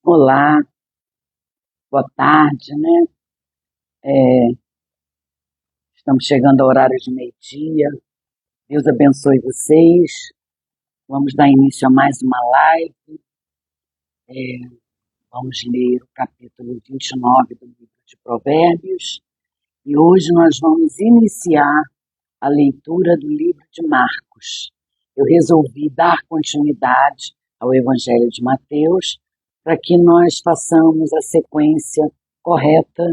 Olá, boa tarde, né? Estamos chegando ao horário de meio-dia. Deus abençoe vocês. Vamos dar início a mais uma live. Vamos ler o capítulo 29 do livro de Provérbios. E hoje nós vamos iniciar a leitura do livro de Marcos. Eu resolvi dar continuidade ao Evangelho de Mateus para que nós façamos a sequência correta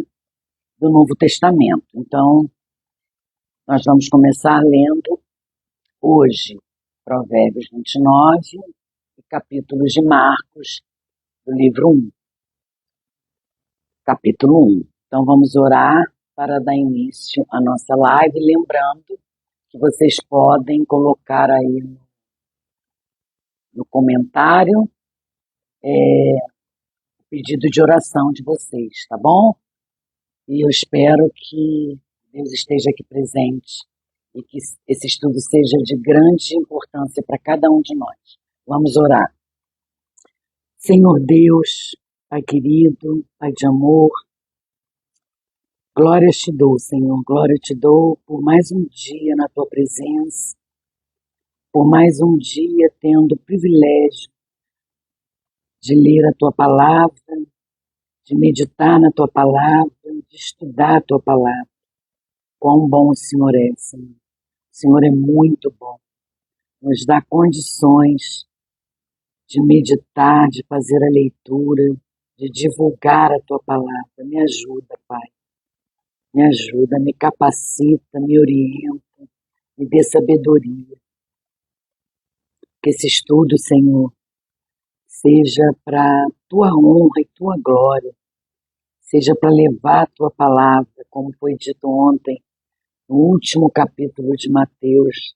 do Novo Testamento. Então, nós vamos começar lendo hoje Provérbios 29 e capítulos de Marcos, do livro 1, capítulo 1. Então vamos orar para dar início à nossa live, lembrando que vocês podem colocar aí no comentário o pedido de oração de vocês, tá bom? E eu espero que Deus esteja aqui presente e que esse estudo seja de grande importância para cada um de nós. Vamos orar. Senhor Deus, Pai querido, Pai de amor, glórias te dou, Senhor, glória te dou por mais um dia na Tua presença, por mais um dia tendo o privilégio de ler a Tua palavra, de meditar na Tua palavra, de estudar a Tua palavra. Quão bom o Senhor é, Senhor. O Senhor é muito bom. Nos dá condições de meditar, de fazer a leitura, de divulgar a Tua palavra. Me ajuda, Pai. Me ajuda, me capacita, me orienta, me dê sabedoria. Que esse estudo, Senhor, seja para Tua honra e Tua glória, seja para levar a Tua palavra, como foi dito ontem, no último capítulo de Mateus,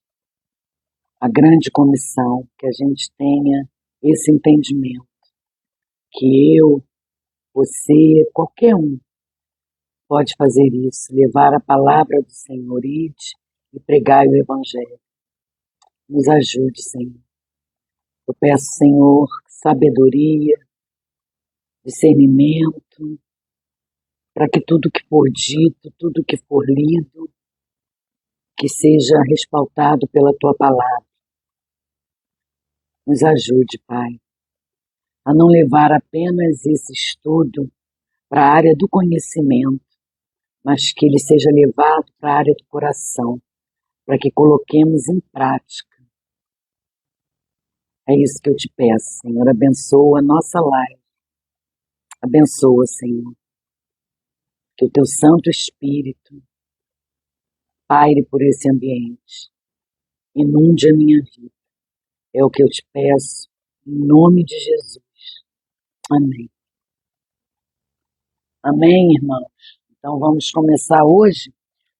a grande comissão, que a gente tenha esse entendimento, que eu, você, qualquer um, pode fazer isso, levar a palavra do Senhor, ide e pregai o Evangelho. Nos ajude, Senhor. Eu peço, Senhor, sabedoria, discernimento, para que tudo que for dito, tudo que for lido, que seja respaldado pela Tua palavra. Nos ajude, Pai, a não levar apenas esse estudo para a área do conhecimento, mas que ele seja levado para a área do coração, para que coloquemos em prática. É isso que eu te peço, Senhor. Abençoa a nossa live. Abençoa, Senhor. Que o Teu Santo Espírito paire por esse ambiente. Inunde a minha vida. É o que eu te peço, em nome de Jesus. Amém. Amém, irmãos? Então vamos começar hoje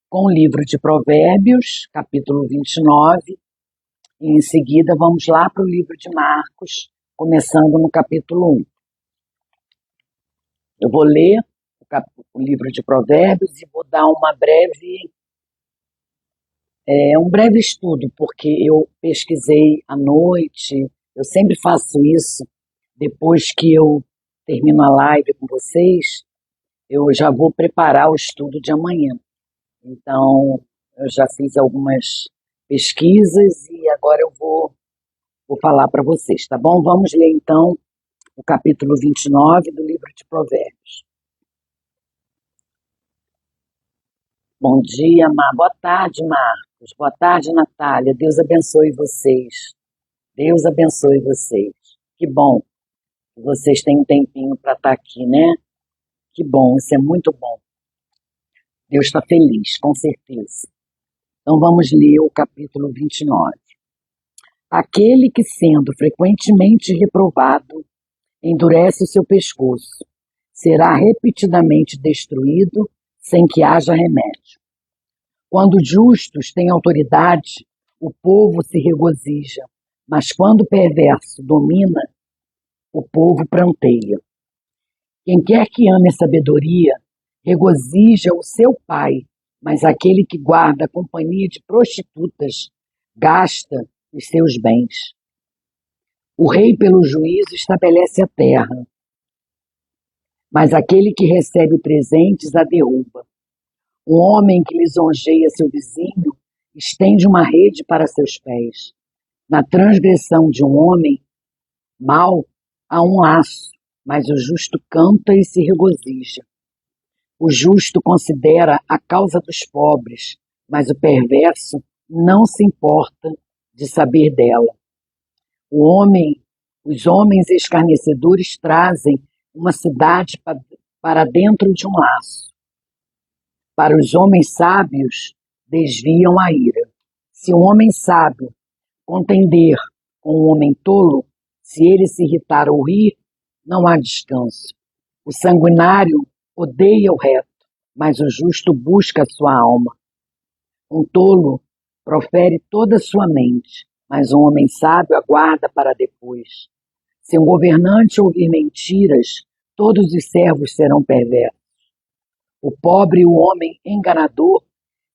com o livro de Provérbios, capítulo 29. E em seguida vamos lá para o livro de Marcos, começando no capítulo 1. Eu vou ler o livro de Provérbios e vou dar um breve estudo, porque eu pesquisei à noite, eu sempre faço isso, depois que eu termino a live com vocês, eu já vou preparar o estudo de amanhã. Então, eu já fiz algumas pesquisas e agora eu vou falar para vocês, tá bom? Vamos ler então o capítulo 29 do livro de Provérbios. Bom dia, boa tarde, Marcos. Boa tarde, Natália. Deus abençoe vocês. Deus abençoe vocês. Que bom que vocês têm um tempinho para estar aqui, né? Que bom, isso é muito bom. Deus está feliz, com certeza. Então vamos ler o capítulo 29. Aquele que, sendo frequentemente reprovado, endurece o seu pescoço, será repetidamente destruído sem que haja remédio. Quando justos têm autoridade, o povo se regozija, mas quando o perverso domina, o povo pranteia. Quem quer que ame a sabedoria, regozija o seu pai, mas aquele que guarda a companhia de prostitutas, gasta os seus bens. O rei, pelo juízo, estabelece a terra, mas aquele que recebe presentes a derruba. Um homem que lisonjeia seu vizinho estende uma rede para seus pés. Na transgressão de um homem mau há um laço, mas o justo canta e se regozija. O justo considera a causa dos pobres, mas o perverso não se importa de saber dela. Os homens escarnecedores trazem uma cidade para dentro de um laço. Para os homens sábios, desviam a ira. Se um homem sábio contender com um homem tolo, se ele se irritar ou rir, não há descanso. O sanguinário odeia o reto, mas o justo busca a sua alma. Um tolo profere toda a sua mente, mas um homem sábio aguarda para depois. Se um governante ouvir mentiras, todos os servos serão perversos. O pobre e o homem enganador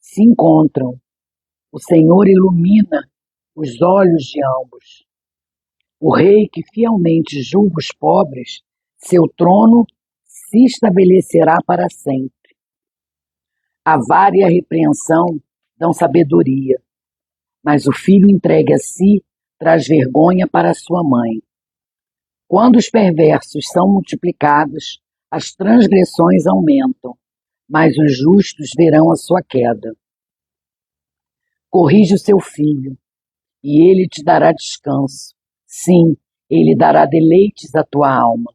se encontram. O Senhor ilumina os olhos de ambos. O rei que fielmente julga os pobres, seu trono se estabelecerá para sempre. A vara e a repreensão dão sabedoria, mas o filho entregue a si traz vergonha para sua mãe. Quando os perversos são multiplicados, as transgressões aumentam, mas os justos verão a sua queda. Corrige o seu filho, e ele te dará descanso. Sim, ele dará deleites à tua alma.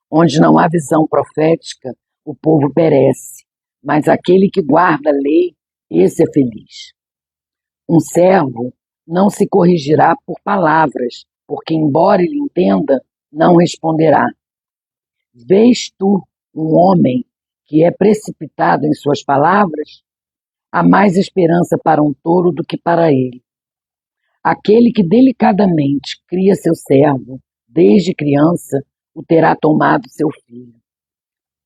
Onde não há visão profética, o povo perece, mas aquele que guarda a lei, esse é feliz. Um servo não se corrigirá por palavras, porque, embora ele entenda, não responderá. Vês tu um homem que é precipitado em suas palavras? Há mais esperança para um tolo do que para ele. Aquele que delicadamente cria seu servo, desde criança, o terá tomado seu filho.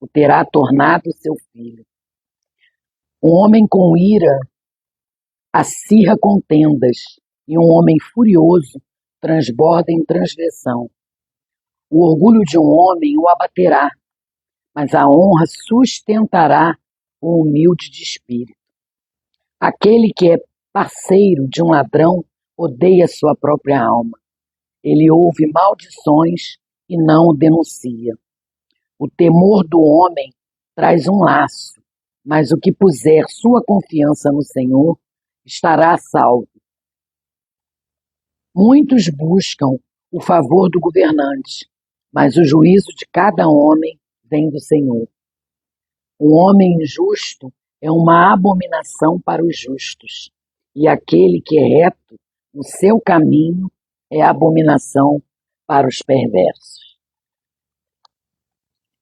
O terá tornado seu filho. Um homem com ira acirra contendas, e um homem furioso transborda em transgressão. O orgulho de um homem o abaterá, mas a honra sustentará o humilde de espírito. Aquele que é parceiro de um ladrão odeia sua própria alma. Ele ouve maldições e não o denuncia. O temor do homem traz um laço, mas o que puser sua confiança no Senhor estará a salvo. Muitos buscam o favor do governante, mas o juízo de cada homem vem do Senhor. Um homem injusto é uma abominação para os justos, e aquele que é reto no seu caminho é abominação para os perversos.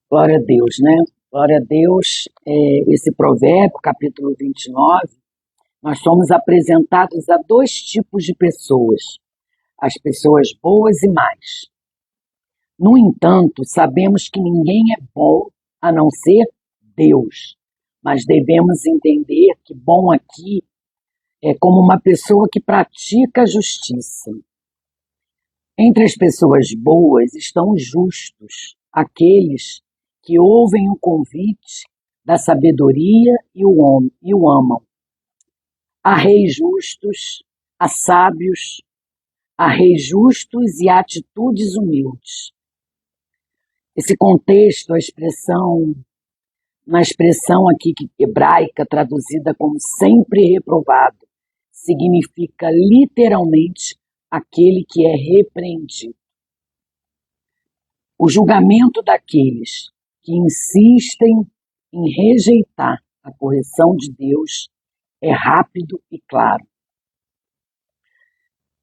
Glória a Deus, né? Glória a Deus. Esse provérbio, capítulo 29, nós somos apresentados a dois tipos de pessoas, as pessoas boas e más. No entanto, sabemos que ninguém é bom a não ser Deus, mas devemos entender que bom aqui é como uma pessoa que pratica a justiça. Entre as pessoas boas estão os justos, aqueles que ouvem o convite da sabedoria e o amam. Há reis justos, há sábios, há reis justos e há atitudes humildes. Esse contexto, na expressão aqui hebraica, traduzida como sempre reprovado, significa literalmente aquele que é repreendido. O julgamento daqueles que insistem em rejeitar a correção de Deus é rápido e claro.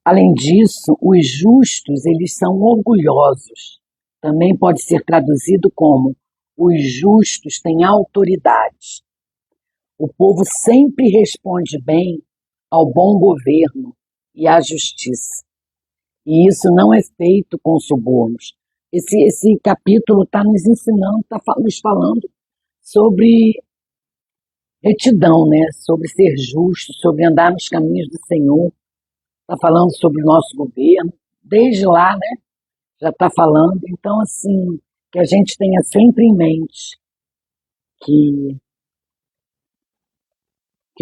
Além disso, os justos, eles são orgulhosos. Também pode ser traduzido como os justos têm autoridade. O povo sempre responde bem ao bom governo e à justiça. E isso não é feito com subornos. Esse capítulo está nos ensinando, está nos falando sobre retidão, né? Sobre ser justo, sobre andar nos caminhos do Senhor. Está falando sobre o nosso governo. Desde lá, né? Já está falando. Então, assim, que a gente tenha sempre em mente que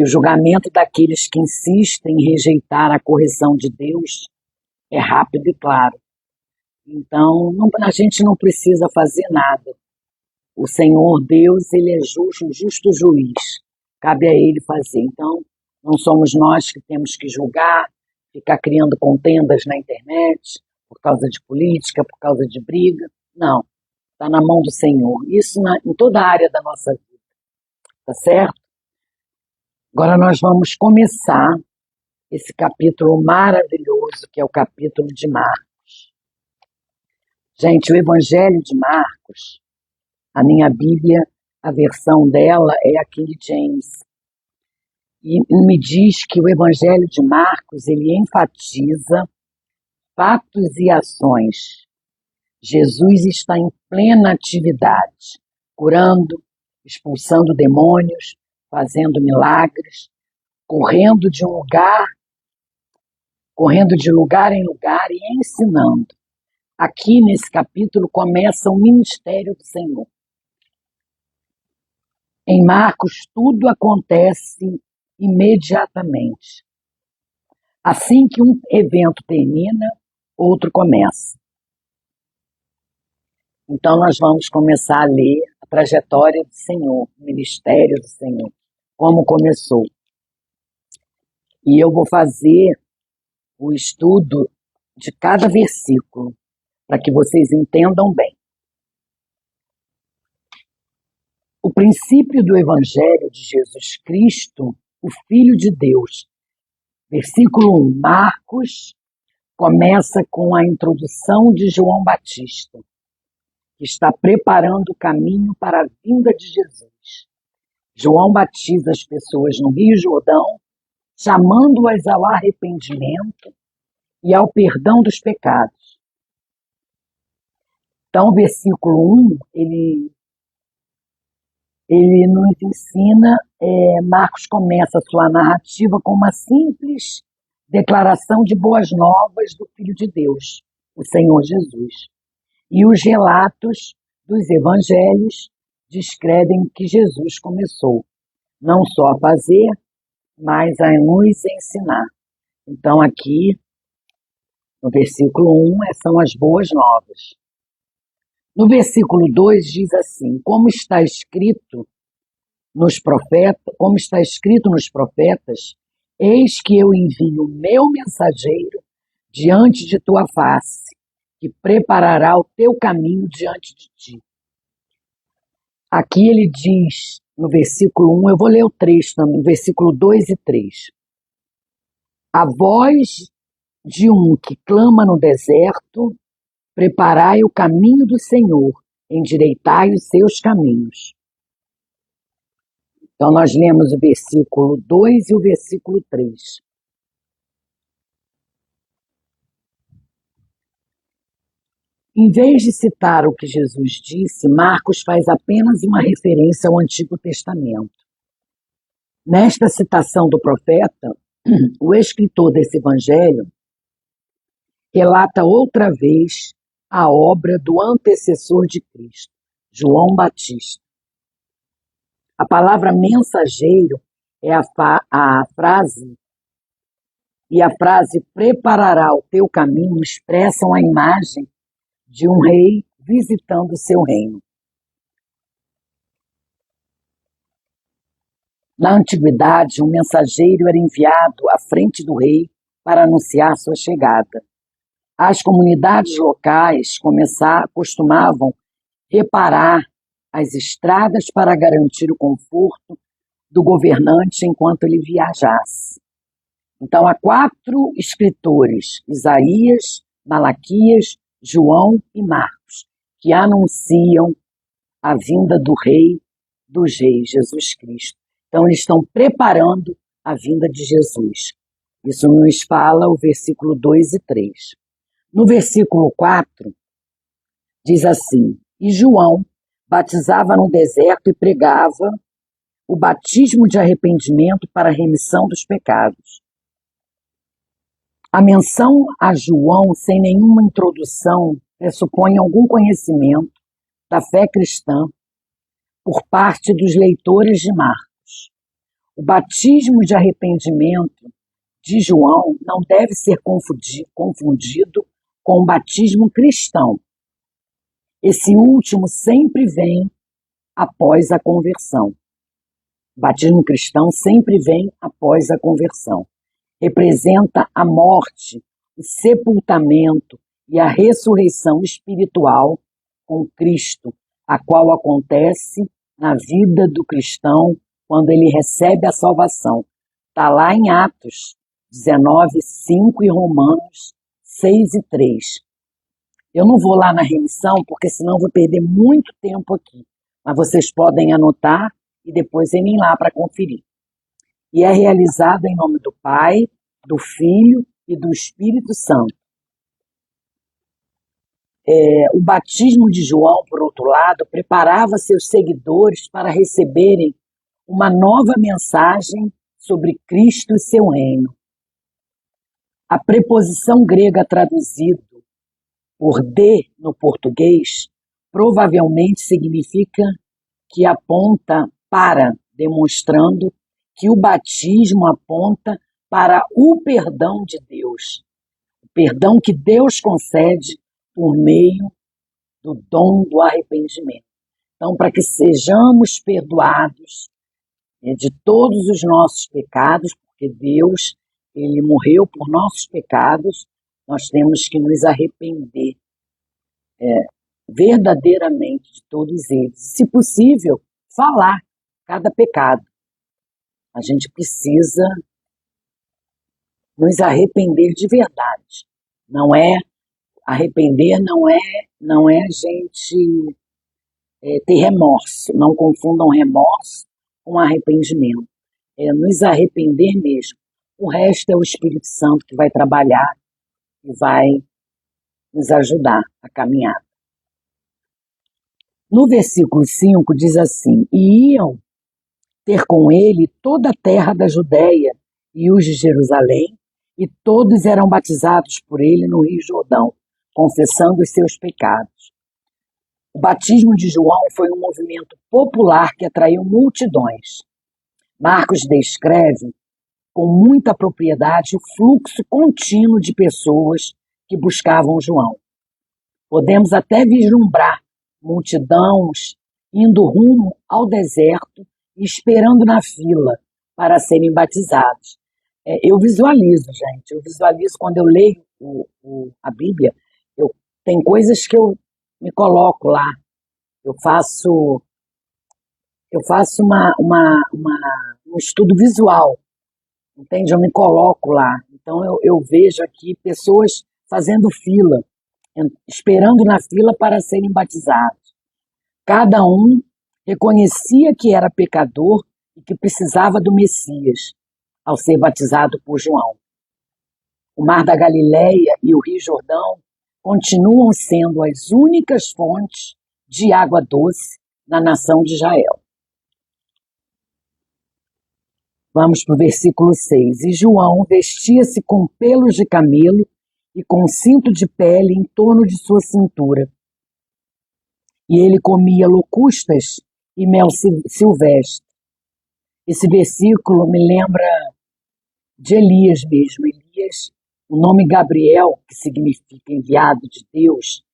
o julgamento daqueles que insistem em rejeitar a correção de Deus é rápido e claro. Então, a gente não precisa fazer nada. O Senhor Deus, Ele é justo, justo juiz. Cabe a Ele fazer. Então, não somos nós que temos que julgar, ficar criando contendas na internet, por causa de política, por causa de briga. Não, está na mão do Senhor. Isso em toda a área da nossa vida, tá certo? Agora nós vamos começar esse capítulo maravilhoso, que é o capítulo de Marcos. Gente, o Evangelho de Marcos, a minha Bíblia, a versão dela é a King James. E me diz que o Evangelho de Marcos, ele enfatiza fatos e ações. Jesus está em plena atividade, curando, expulsando demônios, fazendo milagres, correndo de lugar em lugar e ensinando. Aqui nesse capítulo começa o ministério do Senhor. Em Marcos, tudo acontece imediatamente. Assim que um evento termina, outro começa. Então nós vamos começar a ler a trajetória do Senhor, o ministério do Senhor, como começou. E eu vou fazer o estudo de cada versículo, para que vocês entendam bem. O princípio do Evangelho de Jesus Cristo, o Filho de Deus. Versículo 1, Marcos começa com a introdução de João Batista, que está preparando o caminho para a vinda de Jesus. João batiza as pessoas no Rio Jordão, chamando-as ao arrependimento e ao perdão dos pecados. Então, o versículo 1, ele nos ensina, Marcos começa a sua narrativa com uma simples declaração de boas novas do Filho de Deus, o Senhor Jesus. E os relatos dos evangelhos descrevem que Jesus começou não só a fazer, mas a nos ensinar. Então aqui, no versículo 1, são as boas novas. No versículo 2 diz assim: como está escrito nos profetas, eis que eu envio o meu mensageiro diante de tua face, que preparará o teu caminho diante de ti. Aqui ele diz, no versículo 1, eu vou ler o 3 também, versículo 2 e 3. A voz de um que clama no deserto, preparai o caminho do Senhor, endireitai os seus caminhos. Então nós lemos o versículo 2 e o versículo 3. Em vez de citar o que Jesus disse, Marcos faz apenas uma referência ao Antigo Testamento. Nesta citação do profeta, o escritor desse evangelho relata outra vez a obra do antecessor de Cristo, João Batista. A palavra mensageiro é a frase, e a frase preparará o teu caminho expressam a imagem de um rei visitando o seu reino. Na antiguidade, um mensageiro era enviado à frente do rei para anunciar sua chegada. As comunidades locais costumavam reparar as estradas para garantir o conforto do governante enquanto ele viajasse. Então, há 4 escritores, Isaías, Malaquias, João e Marcos, que anunciam a vinda do Rei dos Reis, Jesus Cristo. Então, eles estão preparando a vinda de Jesus. Isso nos fala o versículo 2 e 3. No versículo 4, diz assim: e João batizava no deserto e pregava o batismo de arrependimento para a remissão dos pecados. A menção a João, sem nenhuma introdução, pressupõe algum conhecimento da fé cristã por parte dos leitores de Marcos. O batismo de arrependimento de João não deve ser confundido com o batismo cristão. Esse último sempre vem após a conversão. O batismo cristão sempre vem após a conversão. Representa a morte, o sepultamento e a ressurreição espiritual com Cristo, a qual acontece na vida do cristão quando ele recebe a salvação. Está lá em Atos 19, 5 e Romanos 6 e 3. Eu não vou lá na remissão, porque senão eu vou perder muito tempo aqui. Mas vocês podem anotar e depois irem lá para conferir. E é realizado em nome do Pai, do Filho e do Espírito Santo. O batismo de João, por outro lado, preparava seus seguidores para receberem uma nova mensagem sobre Cristo e seu reino. A preposição grega traduzida por de no português provavelmente significa que aponta para, demonstrando que o batismo aponta para o perdão de Deus. O perdão que Deus concede por meio do dom do arrependimento. Então, para que sejamos perdoados de todos os nossos pecados, porque Deus, ele morreu por nossos pecados, nós temos que nos arrepender verdadeiramente de todos eles. Se possível, falar cada pecado. A gente precisa nos arrepender de verdade. Não é arrepender, não é a gente ter remorso. Não confundam remorso com arrependimento. É nos arrepender mesmo. O resto é o Espírito Santo que vai trabalhar e vai nos ajudar a caminhar. No versículo 5 diz assim: e iam ter com ele toda a terra da Judéia e os de Jerusalém, e todos eram batizados por ele no Rio Jordão, confessando os seus pecados. O batismo de João foi um movimento popular que atraiu multidões. Marcos descreve com muita propriedade o fluxo contínuo de pessoas que buscavam João. Podemos até vislumbrar multidões indo rumo ao deserto e esperando na fila para serem batizados. Eu visualizo, gente, quando eu leio a Bíblia, tem coisas que eu me coloco lá, eu faço um estudo visual, entende? Eu me coloco lá, então eu vejo aqui pessoas fazendo fila, esperando na fila para serem batizados. Cada um reconhecia que era pecador e que precisava do Messias ao ser batizado por João. O Mar da Galileia e o Rio Jordão continuam sendo as únicas fontes de água doce na nação de Israel. Vamos para o versículo 6. E João vestia-se com pelos de camelo e com cinto de pele em torno de sua cintura. E ele comia locustas e mel silvestre. Esse versículo me lembra de Elias mesmo. Elias, o nome Gabriel, que significa enviado de Deus,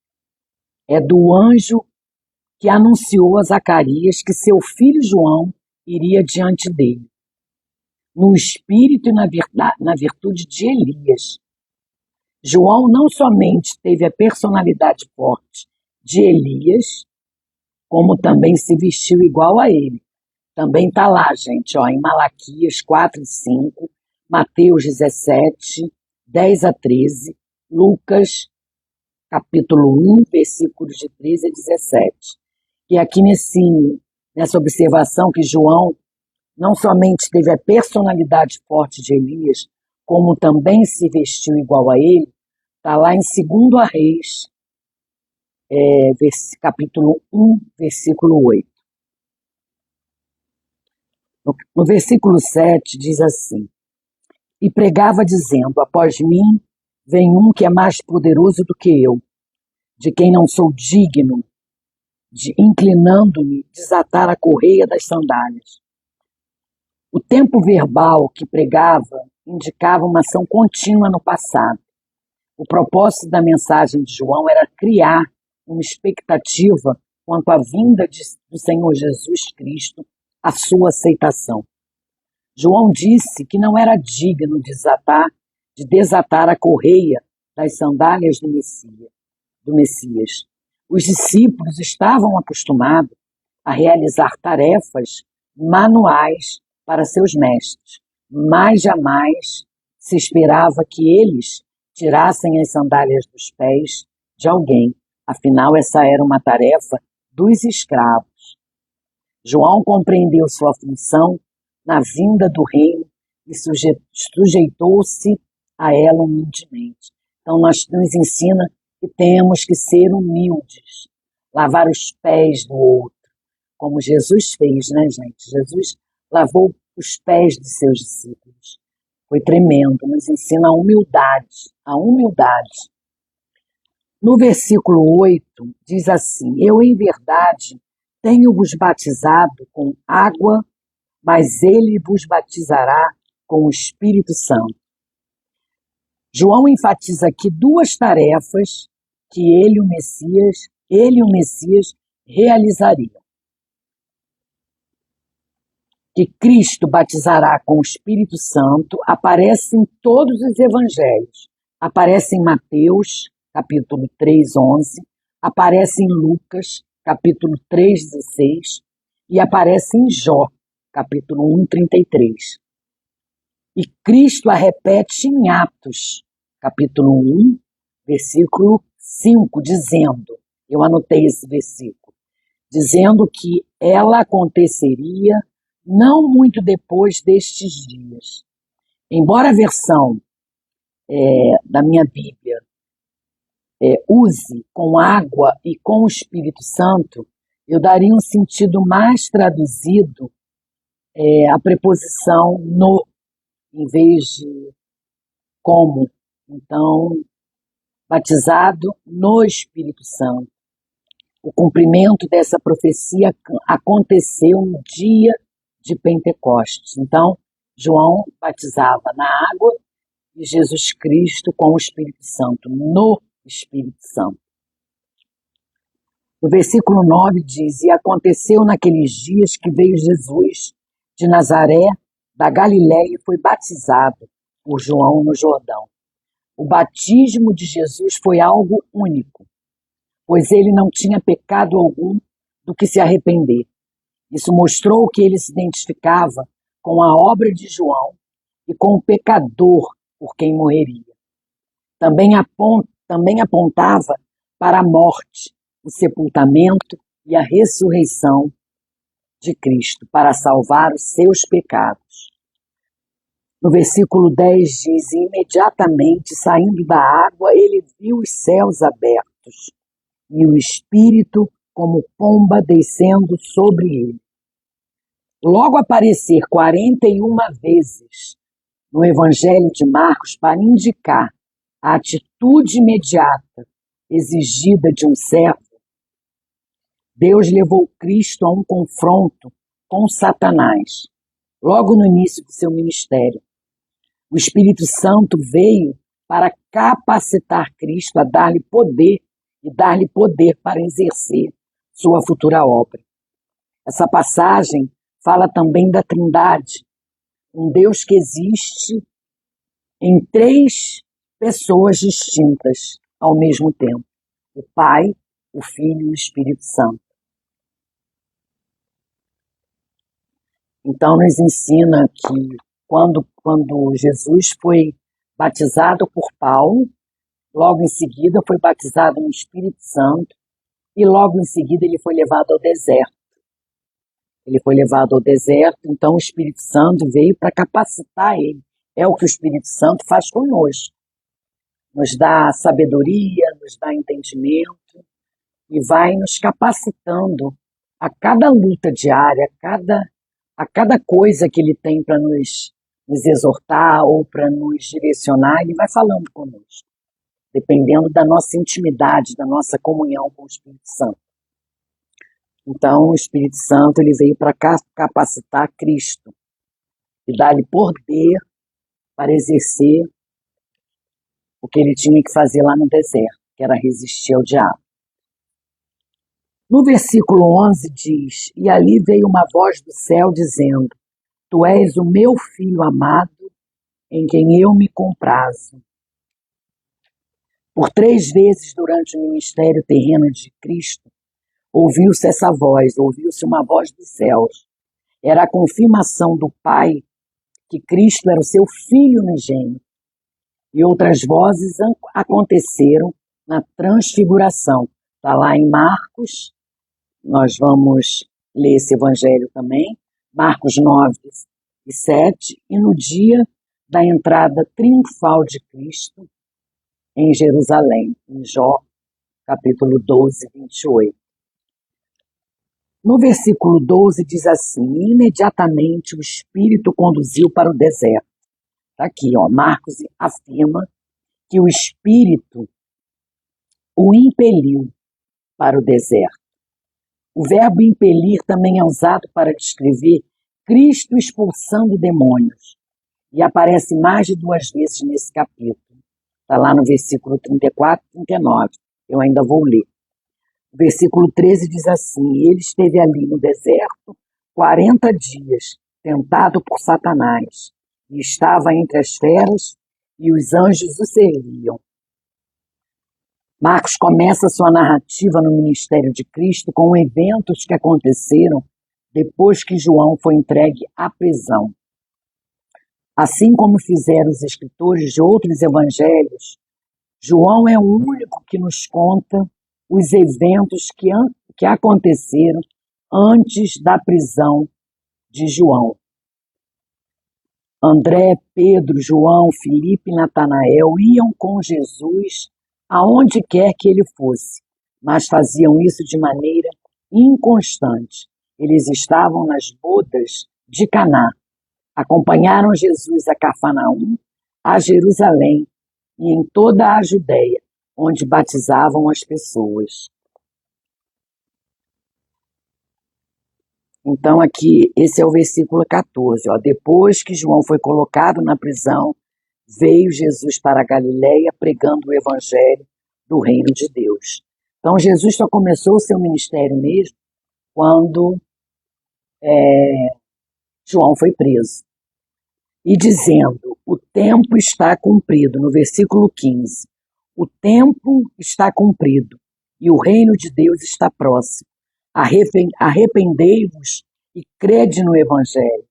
é do anjo que anunciou a Zacarias que seu filho João iria diante dele, no espírito e na virtude de Elias. João não somente teve a personalidade forte de Elias, como também se vestiu igual a ele. Também está lá, gente, em Malaquias 4 e 5, Mateus 17, 10 a 13, Lucas, capítulo 1, versículos de 13 a 17. E aqui nessa observação que João não somente teve a personalidade forte de Elias, como também se vestiu igual a ele, está lá em 2 Reis, capítulo 1, versículo 8. No versículo 7 diz assim: e pregava dizendo: após mim vem um que é mais poderoso do que eu, de quem não sou digno inclinando-me, desatar a correia das sandálias. O tempo verbal que pregava indicava uma ação contínua no passado. O propósito da mensagem de João era criar uma expectativa quanto à vinda do Senhor Jesus Cristo, a sua aceitação. João disse que não era digno de desatar a correia das sandálias do Messias. Os discípulos estavam acostumados a realizar tarefas manuais para seus mestres, mas jamais se esperava que eles tirassem as sandálias dos pés de alguém. Afinal, essa era uma tarefa dos escravos. João compreendeu sua função na vinda do reino e sujeitou-se a ela humildemente. Então, nos ensina que temos que ser humildes, lavar os pés do outro, como Jesus fez, né, gente? Jesus lavou os pés de seus discípulos. Foi tremendo, nos ensina a humildade, a humildade. No versículo 8, diz assim: Eu, em verdade, tenho-vos batizado com água, mas ele vos batizará com o Espírito Santo. João enfatiza aqui duas tarefas que ele e o Messias realizariam. Que Cristo batizará com o Espírito Santo aparece em todos os evangelhos. Aparece em Mateus, capítulo 3, 11, aparece em Lucas, capítulo 3, 16, e aparece em Jó, capítulo 1, 33. E Cristo a repete em Atos, capítulo 1, versículo 5, dizendo, eu anotei esse versículo, dizendo que ela aconteceria não muito depois destes dias. Embora a versão da minha Bíblia use com água e com o Espírito Santo, eu daria um sentido mais traduzido a preposição no, em vez de como. Então, batizado no Espírito Santo. O cumprimento dessa profecia aconteceu no dia de Pentecostes. Então, João batizava na água e Jesus Cristo com o Espírito Santo, no Espírito Santo. O versículo 9 diz, e aconteceu naqueles dias que veio Jesus de Nazaré, da Galiléia, e foi batizado por João no Jordão. O batismo de Jesus foi algo único, pois ele não tinha pecado algum do que se arrepender. Isso mostrou que ele se identificava com a obra de João e com o pecador por quem morreria. Também apontava para a morte, o sepultamento e a ressurreição de Cristo para salvar os seus pecados. No versículo 10 diz, imediatamente saindo da água, ele viu os céus abertos e o Espírito como pomba descendo sobre ele. Logo aparecer 41 vezes no Evangelho de Marcos para indicar a atitude imediata exigida de um servo, Deus levou Cristo a um confronto com Satanás, logo no início do seu ministério. O Espírito Santo veio para capacitar Cristo a dar-lhe poder e dar-lhe poder para exercer sua futura obra. Essa passagem fala também da Trindade, um Deus que existe em três pessoas distintas ao mesmo tempo: o Pai, o Filho e o Espírito Santo. Então, nos ensina que quando Jesus foi batizado por Paulo, logo em seguida foi batizado no Espírito Santo e logo em seguida ele foi levado ao deserto. Ele foi levado ao deserto, então o Espírito Santo veio para capacitar ele. É o que o Espírito Santo faz conosco. Nos dá sabedoria, nos dá entendimento e vai nos capacitando a cada luta diária, a cada coisa que ele tem para nos exortar ou para nos direcionar, ele vai falando conosco, dependendo da nossa intimidade, da nossa comunhão com o Espírito Santo. Então, o Espírito Santo ele veio para capacitar Cristo e dar-lhe poder para exercer o que ele tinha que fazer lá no deserto, que era resistir ao diabo. No versículo 11 diz: E ali veio uma voz do céu dizendo: Tu és o meu filho amado, em quem eu me comprazo. Por 3 vezes durante o ministério terreno de Cristo, ouviu-se essa voz, ouviu-se uma voz dos céus. Era a confirmação do Pai que Cristo era o seu Filho unigênito. E outras vozes aconteceram na transfiguração. Está lá em Marcos, nós vamos ler esse evangelho também, Marcos 9:7, e no dia da entrada triunfal de Cristo em Jerusalém, em Jó, capítulo 12:28. No versículo 12 diz assim: imediatamente o Espírito conduziu para o deserto. Está aqui, Marcos afirma que o Espírito o impeliu para o deserto. O verbo impelir também é usado para descrever Cristo expulsando demônios e aparece mais de 2 vezes nesse capítulo. Está lá no versículo 34 e 39. Eu ainda vou ler. O versículo 13 diz assim: Ele esteve ali no deserto 40 dias, tentado por Satanás, e estava entre as feras, e os anjos o serviam. Marcos começa sua narrativa no ministério de Cristo com eventos que aconteceram depois que João foi entregue à prisão. Assim como fizeram os escritores de outros evangelhos, João é o único que nos conta os eventos que aconteceram antes da prisão de João. André, Pedro, João, Filipe e Natanael iam com Jesus aonde quer que ele fosse, mas faziam isso de maneira inconstante. Eles estavam nas bodas de Caná, acompanharam Jesus a Cafarnaum, a Jerusalém e em toda a Judéia, onde batizavam as pessoas. Então aqui, esse é o versículo 14. Depois que João foi colocado na prisão, veio Jesus para a Galileia pregando o evangelho do reino de Deus. Então Jesus só começou o seu ministério mesmo quando João foi preso. E dizendo: o tempo está cumprido, no versículo 15. O tempo está cumprido e o reino de Deus está próximo. Arrependei-vos e crede no evangelho.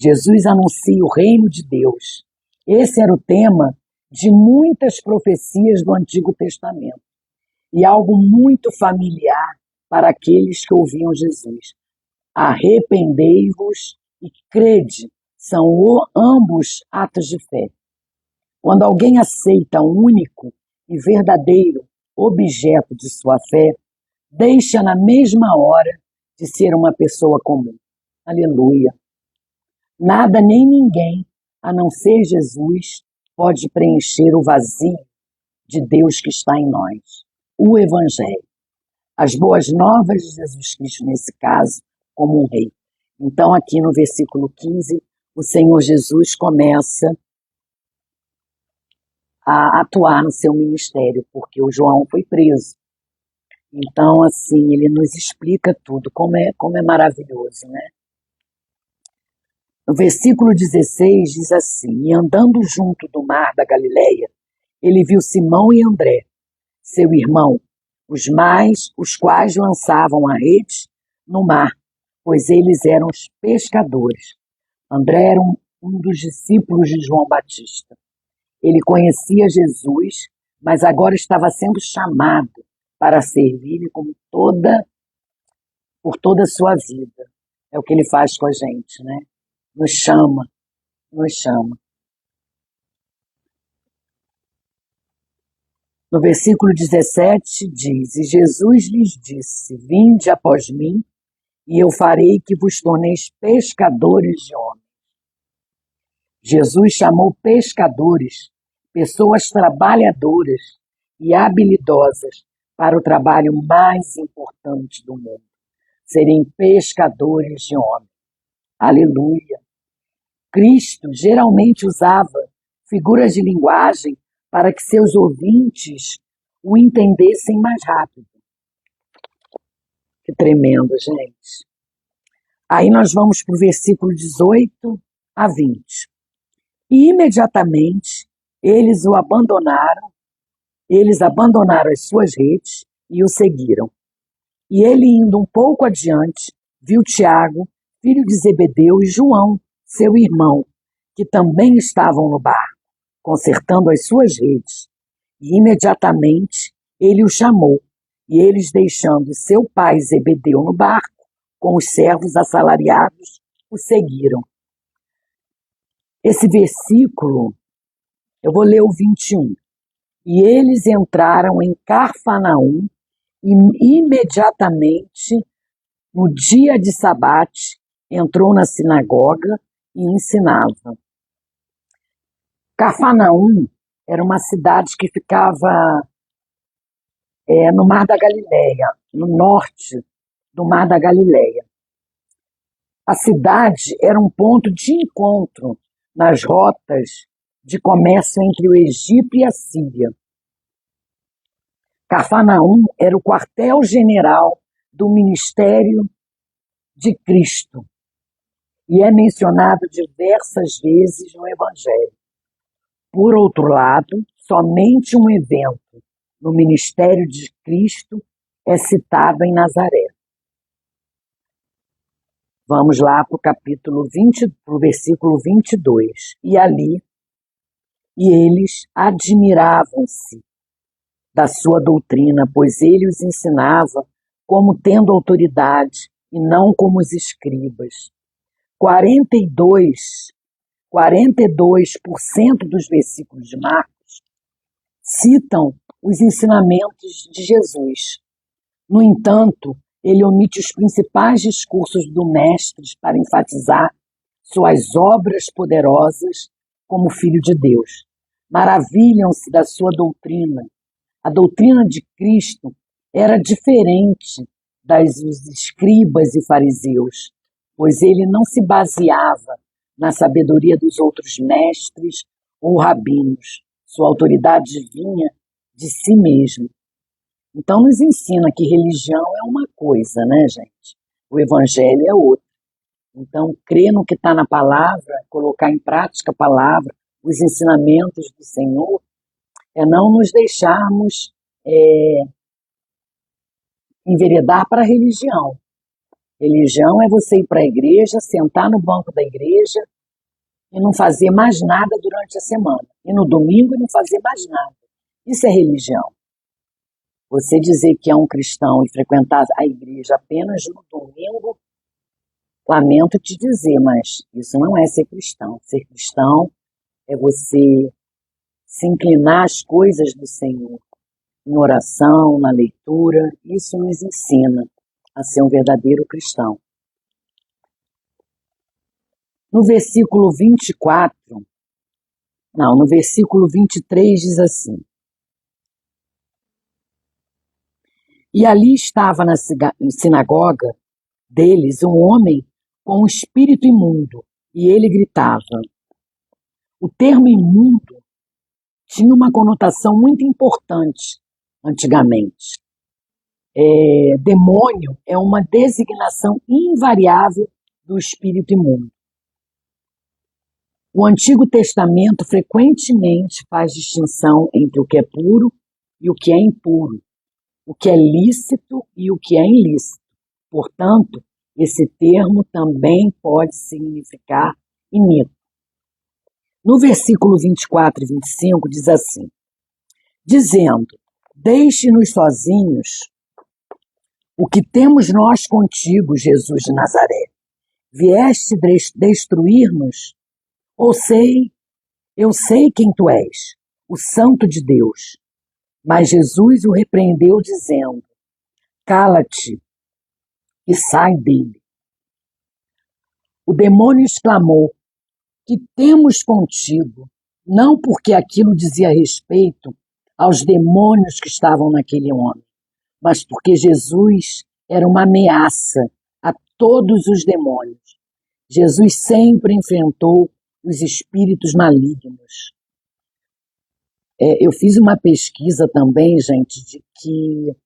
Jesus anuncia o reino de Deus. Esse era o tema de muitas profecias do Antigo Testamento e algo muito familiar para aqueles que ouviam Jesus. Arrependei-vos e crede, são ambos atos de fé. Quando alguém aceita o único e verdadeiro objeto de sua fé, deixa na mesma hora de ser uma pessoa comum. Aleluia! Nada nem ninguém, a não ser Jesus, pode preencher o vazio de Deus que está em nós. O Evangelho. As boas novas de Jesus Cristo, nesse caso, como um rei. Então, aqui no versículo 15, o Senhor Jesus começa a atuar no seu ministério, porque o João foi preso. Então, assim, ele nos explica tudo, como é maravilhoso, né? No versículo 16 diz assim: E andando junto do mar da Galileia, ele viu Simão e André, seu irmão, os quais lançavam a rede no mar, pois eles eram os pescadores. André era um dos discípulos de João Batista. Ele conhecia Jesus, mas agora estava sendo chamado para servir-lhe por toda a sua vida. É o que ele faz com a gente, né? Nos chama, nos chama. No versículo 17 diz: E Jesus lhes disse: Vinde após mim, e eu farei que vos torneis pescadores de homens. Jesus chamou pescadores, pessoas trabalhadoras e habilidosas, para o trabalho mais importante do mundo, serem pescadores de homens. Aleluia! Cristo geralmente usava figuras de linguagem para que seus ouvintes o entendessem mais rápido. Que tremendo, gente. Aí nós vamos para o versículo 18 a 20. E imediatamente eles abandonaram as suas redes e o seguiram. E ele, indo um pouco adiante, viu Tiago, filho de Zebedeu, e João, seu irmão, que também estavam no barco, consertando as suas redes. E imediatamente ele o chamou, e eles, deixando seu pai Zebedeu no barco, com os servos assalariados, o seguiram. Esse versículo, eu vou ler o 21. E eles entraram em Cafarnaum, e imediatamente, no dia de sabate, entrou na sinagoga e ensinava. Cafarnaum era uma cidade que ficava no Mar da Galileia, no norte do Mar da Galileia. A cidade era um ponto de encontro nas rotas de comércio entre o Egito e a Síria. Cafarnaum era o quartel-general do ministério de Cristo e é mencionado diversas vezes no Evangelho. Por outro lado, somente um evento no ministério de Cristo é citado em Nazaré. Vamos lá para o capítulo 20, para o versículo 22. E eles admiravam-se da sua doutrina, pois ele os ensinava como tendo autoridade e não como os escribas. 42% dos versículos de Marcos citam os ensinamentos de Jesus. No entanto, ele omite os principais discursos do Mestre para enfatizar suas obras poderosas como Filho de Deus. Maravilham-se da sua doutrina. A doutrina de Cristo era diferente das dos escribas e fariseus, pois ele não se baseava na sabedoria dos outros mestres ou rabinos. Sua autoridade vinha de si mesmo. Então nos ensina que religião é uma coisa, né, gente? O evangelho é outra. Então, crer no que está na palavra, colocar em prática a palavra, os ensinamentos do Senhor, é não nos deixarmos enveredar para a religião. Religião é você ir para a igreja, sentar no banco da igreja e não fazer mais nada durante a semana. E no domingo não fazer mais nada. Isso é religião. Você dizer que é um cristão e frequentar a igreja apenas no domingo, lamento te dizer, mas isso não é ser cristão. Ser cristão é você se inclinar às coisas do Senhor, em oração, na leitura. Isso nos ensina a ser um verdadeiro cristão. No versículo 23 diz assim: E ali estava na sinagoga deles um homem com um espírito imundo, e ele gritava. O termo imundo tinha uma conotação muito importante antigamente. Demônio é uma designação invariável do espírito imundo. O Antigo Testamento frequentemente faz distinção entre o que é puro e o que é impuro, o que é lícito e o que é ilícito. Portanto, esse termo também pode significar iníquo. No versículo 24 e 25 diz assim: dizendo, deixe-nos sozinhos, o que temos nós contigo, Jesus de Nazaré? Vieste destruir-nos? Eu sei quem tu és, o Santo de Deus. Mas Jesus o repreendeu, dizendo, cala-te e sai dele. O demônio exclamou, que temos contigo, não porque aquilo dizia respeito aos demônios que estavam naquele homem, mas porque Jesus era uma ameaça a todos os demônios. Jesus sempre enfrentou os espíritos malignos. Eu fiz uma pesquisa também, gente, de que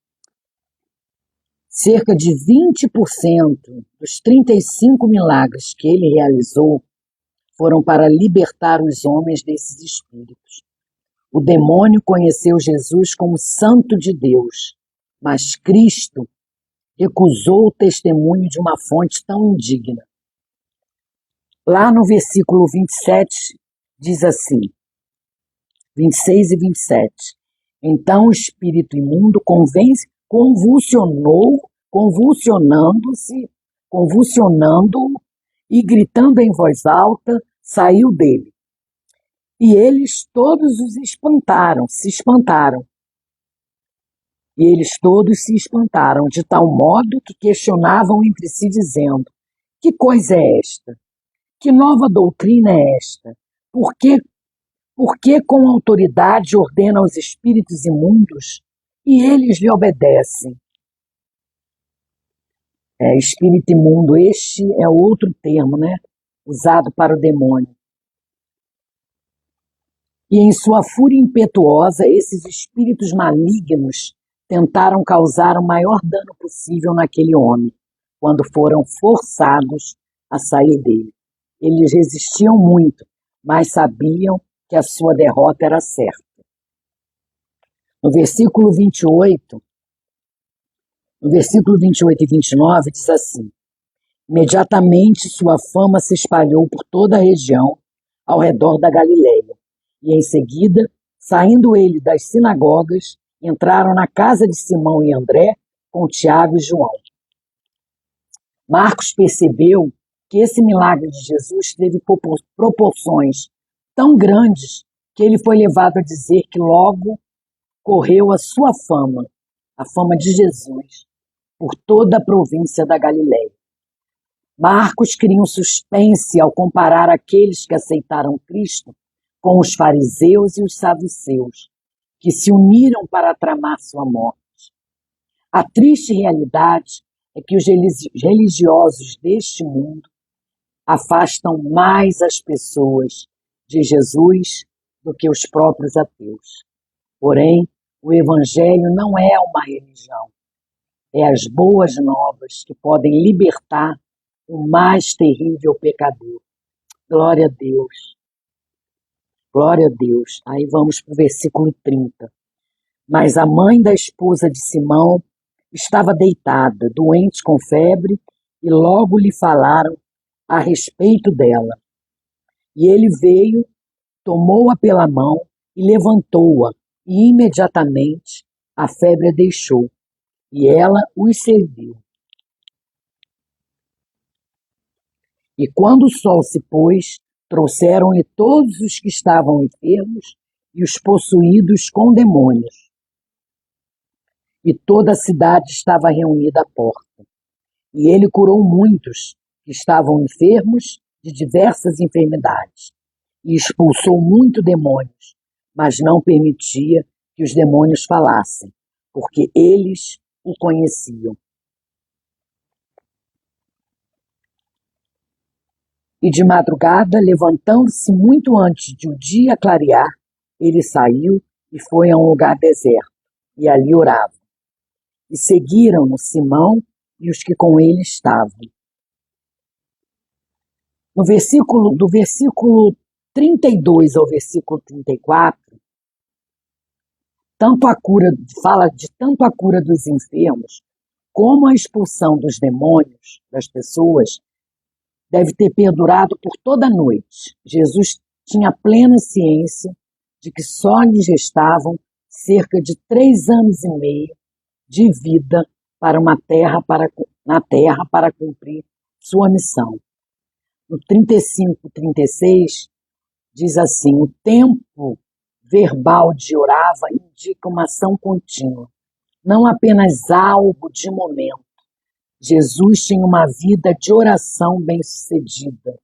cerca de 20% dos 35 milagres que ele realizou foram para libertar os homens desses espíritos. O demônio conheceu Jesus como Santo de Deus, mas Cristo recusou o testemunho de uma fonte tão indigna. Lá no versículo 27, diz assim, 26 e 27. Então o espírito imundo convulsionando e gritando em voz alta, saiu dele. E eles todos se espantaram. E eles todos se espantaram, de tal modo que questionavam entre si, dizendo: que coisa é esta? Que nova doutrina é esta? Por que com autoridade ordena aos espíritos imundos e eles lhe obedecem? Espírito imundo, este é outro termo, né? Usado para o demônio. E em sua fúria impetuosa, esses espíritos malignos tentaram causar o maior dano possível naquele homem, quando foram forçados a sair dele. Eles resistiam muito, mas sabiam que a sua derrota era certa. No versículo 28 e 29 diz assim: imediatamente sua fama se espalhou por toda a região ao redor da Galileia, e em seguida, saindo ele das sinagogas, entraram na casa de Simão e André com Tiago e João. Marcos percebeu que esse milagre de Jesus teve proporções tão grandes que ele foi levado a dizer que logo correu a sua fama, a fama de Jesus, por toda a província da Galileia. Marcos cria um suspense ao comparar aqueles que aceitaram Cristo com os fariseus e os saduceus, que se uniram para tramar sua morte. A triste realidade é que os religiosos deste mundo afastam mais as pessoas de Jesus do que os próprios ateus. Porém, o Evangelho não é uma religião, é as boas novas que podem libertar o mais terrível pecador. Glória a Deus. Glória a Deus. Aí vamos para o versículo 30. Mas a mãe da esposa de Simão estava deitada, doente com febre, e logo lhe falaram a respeito dela. E ele veio, tomou-a pela mão e levantou-a, e imediatamente a febre a deixou, e ela os serviu. E quando o sol se pôs, trouxeram-lhe todos os que estavam enfermos e os possuídos com demônios. E toda a cidade estava reunida à porta. E ele curou muitos que estavam enfermos de diversas enfermidades, e expulsou muitos demônios, mas não permitia que os demônios falassem, porque eles o conheciam. E de madrugada, levantando-se muito antes de o dia clarear, ele saiu e foi a um lugar deserto, e ali orava. E seguiram-no Simão e os que com ele estavam. Do versículo 32 ao versículo 34, fala de tanto a cura dos enfermos, como a expulsão dos demônios das pessoas deve ter perdurado por toda a noite. Jesus tinha plena ciência de que só lhes restavam cerca de 3 anos e meio de vida na terra para cumprir sua missão. No 35 e 36, diz assim: o tempo verbal de orava indica uma ação contínua, não apenas algo de momento. Jesus tinha uma vida de oração bem-sucedida,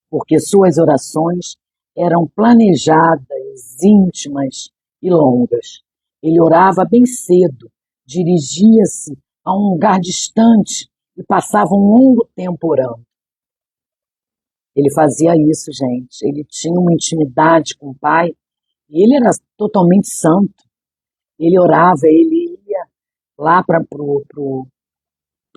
porque suas orações eram planejadas, íntimas e longas. Ele orava bem cedo, dirigia-se a um lugar distante e passava um longo tempo orando. Ele fazia isso, gente. Ele tinha uma intimidade com o Pai e ele era totalmente santo. Ele orava, ele ia lá para o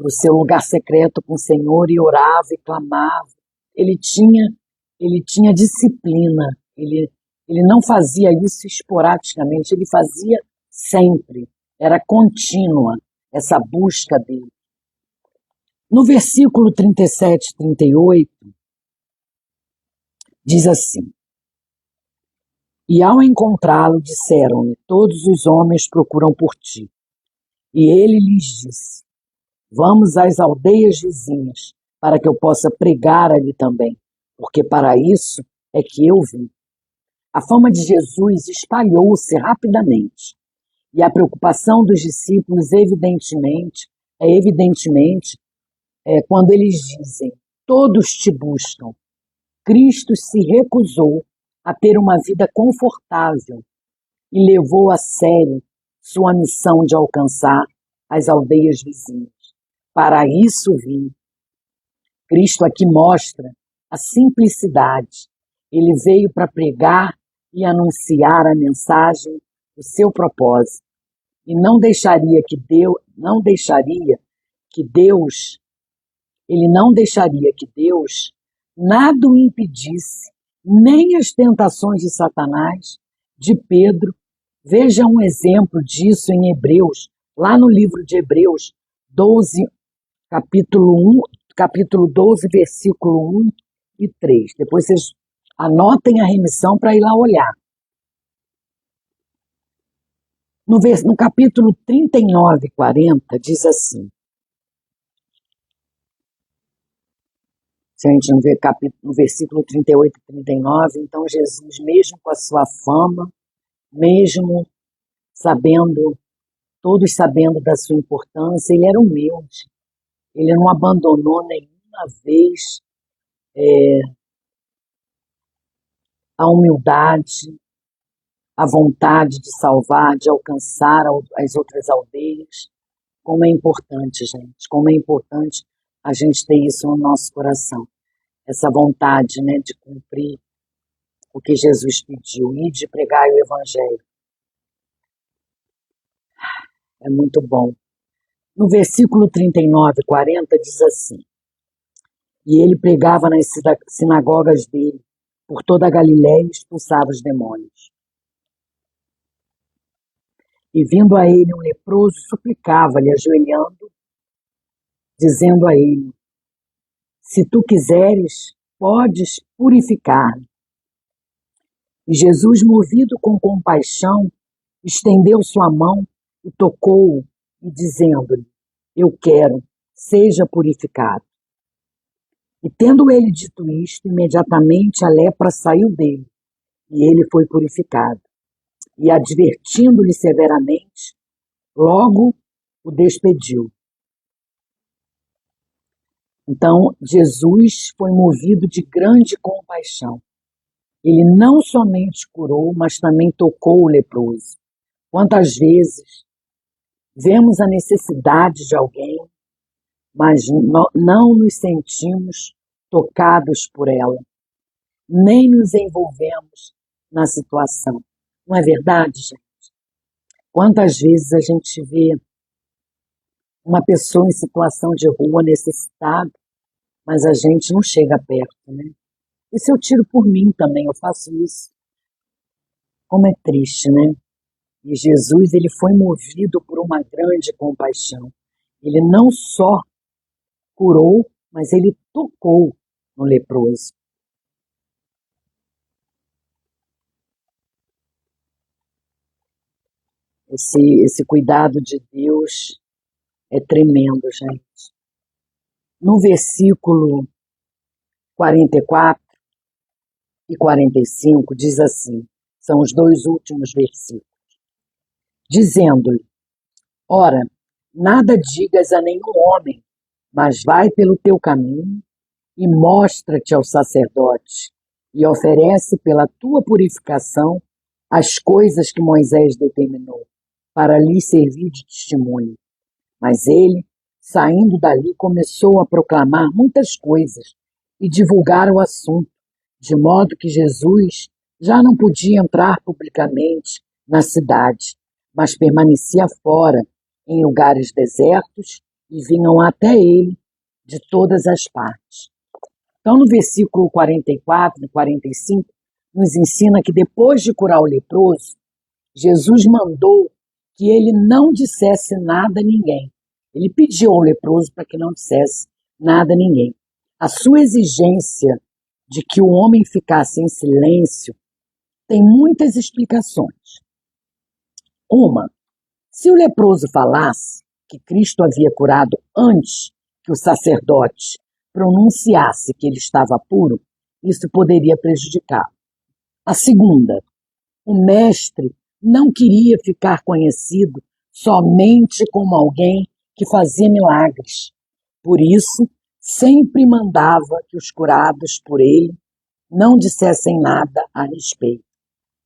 seu lugar secreto com o Senhor e orava e clamava. Ele tinha disciplina. Ele não fazia isso esporadicamente, ele fazia sempre. Era contínua essa busca dele. No versículo 37 e 38, diz assim: E ao encontrá-lo, disseram-lhe: Todos os homens procuram por ti. E ele lhes disse: Vamos às aldeias vizinhas, para que eu possa pregar ali também, porque para isso é que eu vim. A fama de Jesus espalhou-se rapidamente, e a preocupação dos discípulos, evidentemente, quando eles dizem: Todos te buscam. Cristo se recusou a ter uma vida confortável e levou a sério sua missão de alcançar as aldeias vizinhas. Para isso vim. Cristo aqui mostra a simplicidade. Ele veio para pregar e anunciar a mensagem do seu propósito. E não deixaria que Deus nada o impedisse, nem as tentações de Satanás, de Pedro. Veja um exemplo disso em Hebreus, lá no livro de Hebreus 12, capítulo 12, versículo 1 e 3. Depois vocês anotem a remissão para ir lá olhar. No capítulo 39 e 40, diz assim. Se a gente não vê no versículo 38 e 39, então Jesus, mesmo com a sua fama, mesmo todos sabendo da sua importância, ele era humilde. Ele não abandonou nenhuma vez a humildade, a vontade de salvar, de alcançar as outras aldeias. Como é importante, gente, como é importante a gente ter isso no nosso coração. Essa vontade, né, de cumprir o que Jesus pediu e de pregar o Evangelho. É muito bom. No versículo 39 e 40 diz assim: E ele pregava nas sinagogas dele, por toda a Galiléia, e expulsava os demônios. E vindo a ele um leproso, suplicava-lhe, ajoelhando, dizendo a ele: Se tu quiseres, podes purificar-me. E Jesus, movido com compaixão, estendeu sua mão e tocou-o, e dizendo-lhe: Eu quero, seja purificado. E tendo ele dito isto, imediatamente a lepra saiu dele, e ele foi purificado. E advertindo-lhe severamente, logo o despediu. Então, Jesus foi movido de grande compaixão. Ele não somente curou, mas também tocou o leproso. Quantas vezes vemos a necessidade de alguém, mas não nos sentimos tocados por ela, nem nos envolvemos na situação. Não é verdade, gente? Quantas vezes a gente vê uma pessoa em situação de rua, necessitada, mas a gente não chega perto, né? E se eu tiro por mim também, eu faço isso. Como é triste, né? E Jesus, ele foi movido por uma grande compaixão. Ele não só curou, mas ele tocou no leproso. Esse cuidado de Deus é tremendo, gente. No versículo 44 e 45 diz assim, são os dois últimos versículos, dizendo-lhe: Ora, nada digas a nenhum homem, mas vai pelo teu caminho e mostra-te ao sacerdote e oferece pela tua purificação as coisas que Moisés determinou, para lhe servir de testemunho. Mas ele, saindo dali, começou a proclamar muitas coisas e divulgar o assunto, de modo que Jesus já não podia entrar publicamente na cidade, mas permanecia fora, em lugares desertos, e vinham até ele de todas as partes. Então, no versículo 44 e 45, nos ensina que depois de curar o leproso, Jesus mandou que ele não dissesse nada a ninguém. Ele pediu ao leproso para que não dissesse nada a ninguém. A sua exigência de que o homem ficasse em silêncio tem muitas explicações. Uma, se o leproso falasse que Cristo havia curado antes que o sacerdote pronunciasse que ele estava puro, isso poderia prejudicá-lo. A segunda, o mestre não queria ficar conhecido somente como alguém que fazia milagres. Por isso, sempre mandava que os curados por ele não dissessem nada a respeito.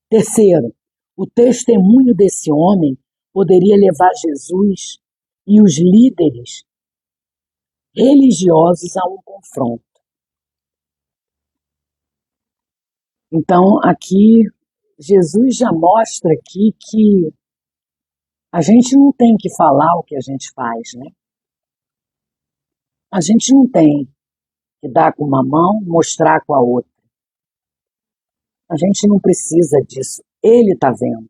Terceiro, o testemunho desse homem poderia levar Jesus e os líderes religiosos a um confronto. Então, aqui, Jesus já mostra aqui que a gente não tem que falar o que a gente faz, né? A gente não tem que dar com uma mão, mostrar com a outra. A gente não precisa disso. Ele está vendo.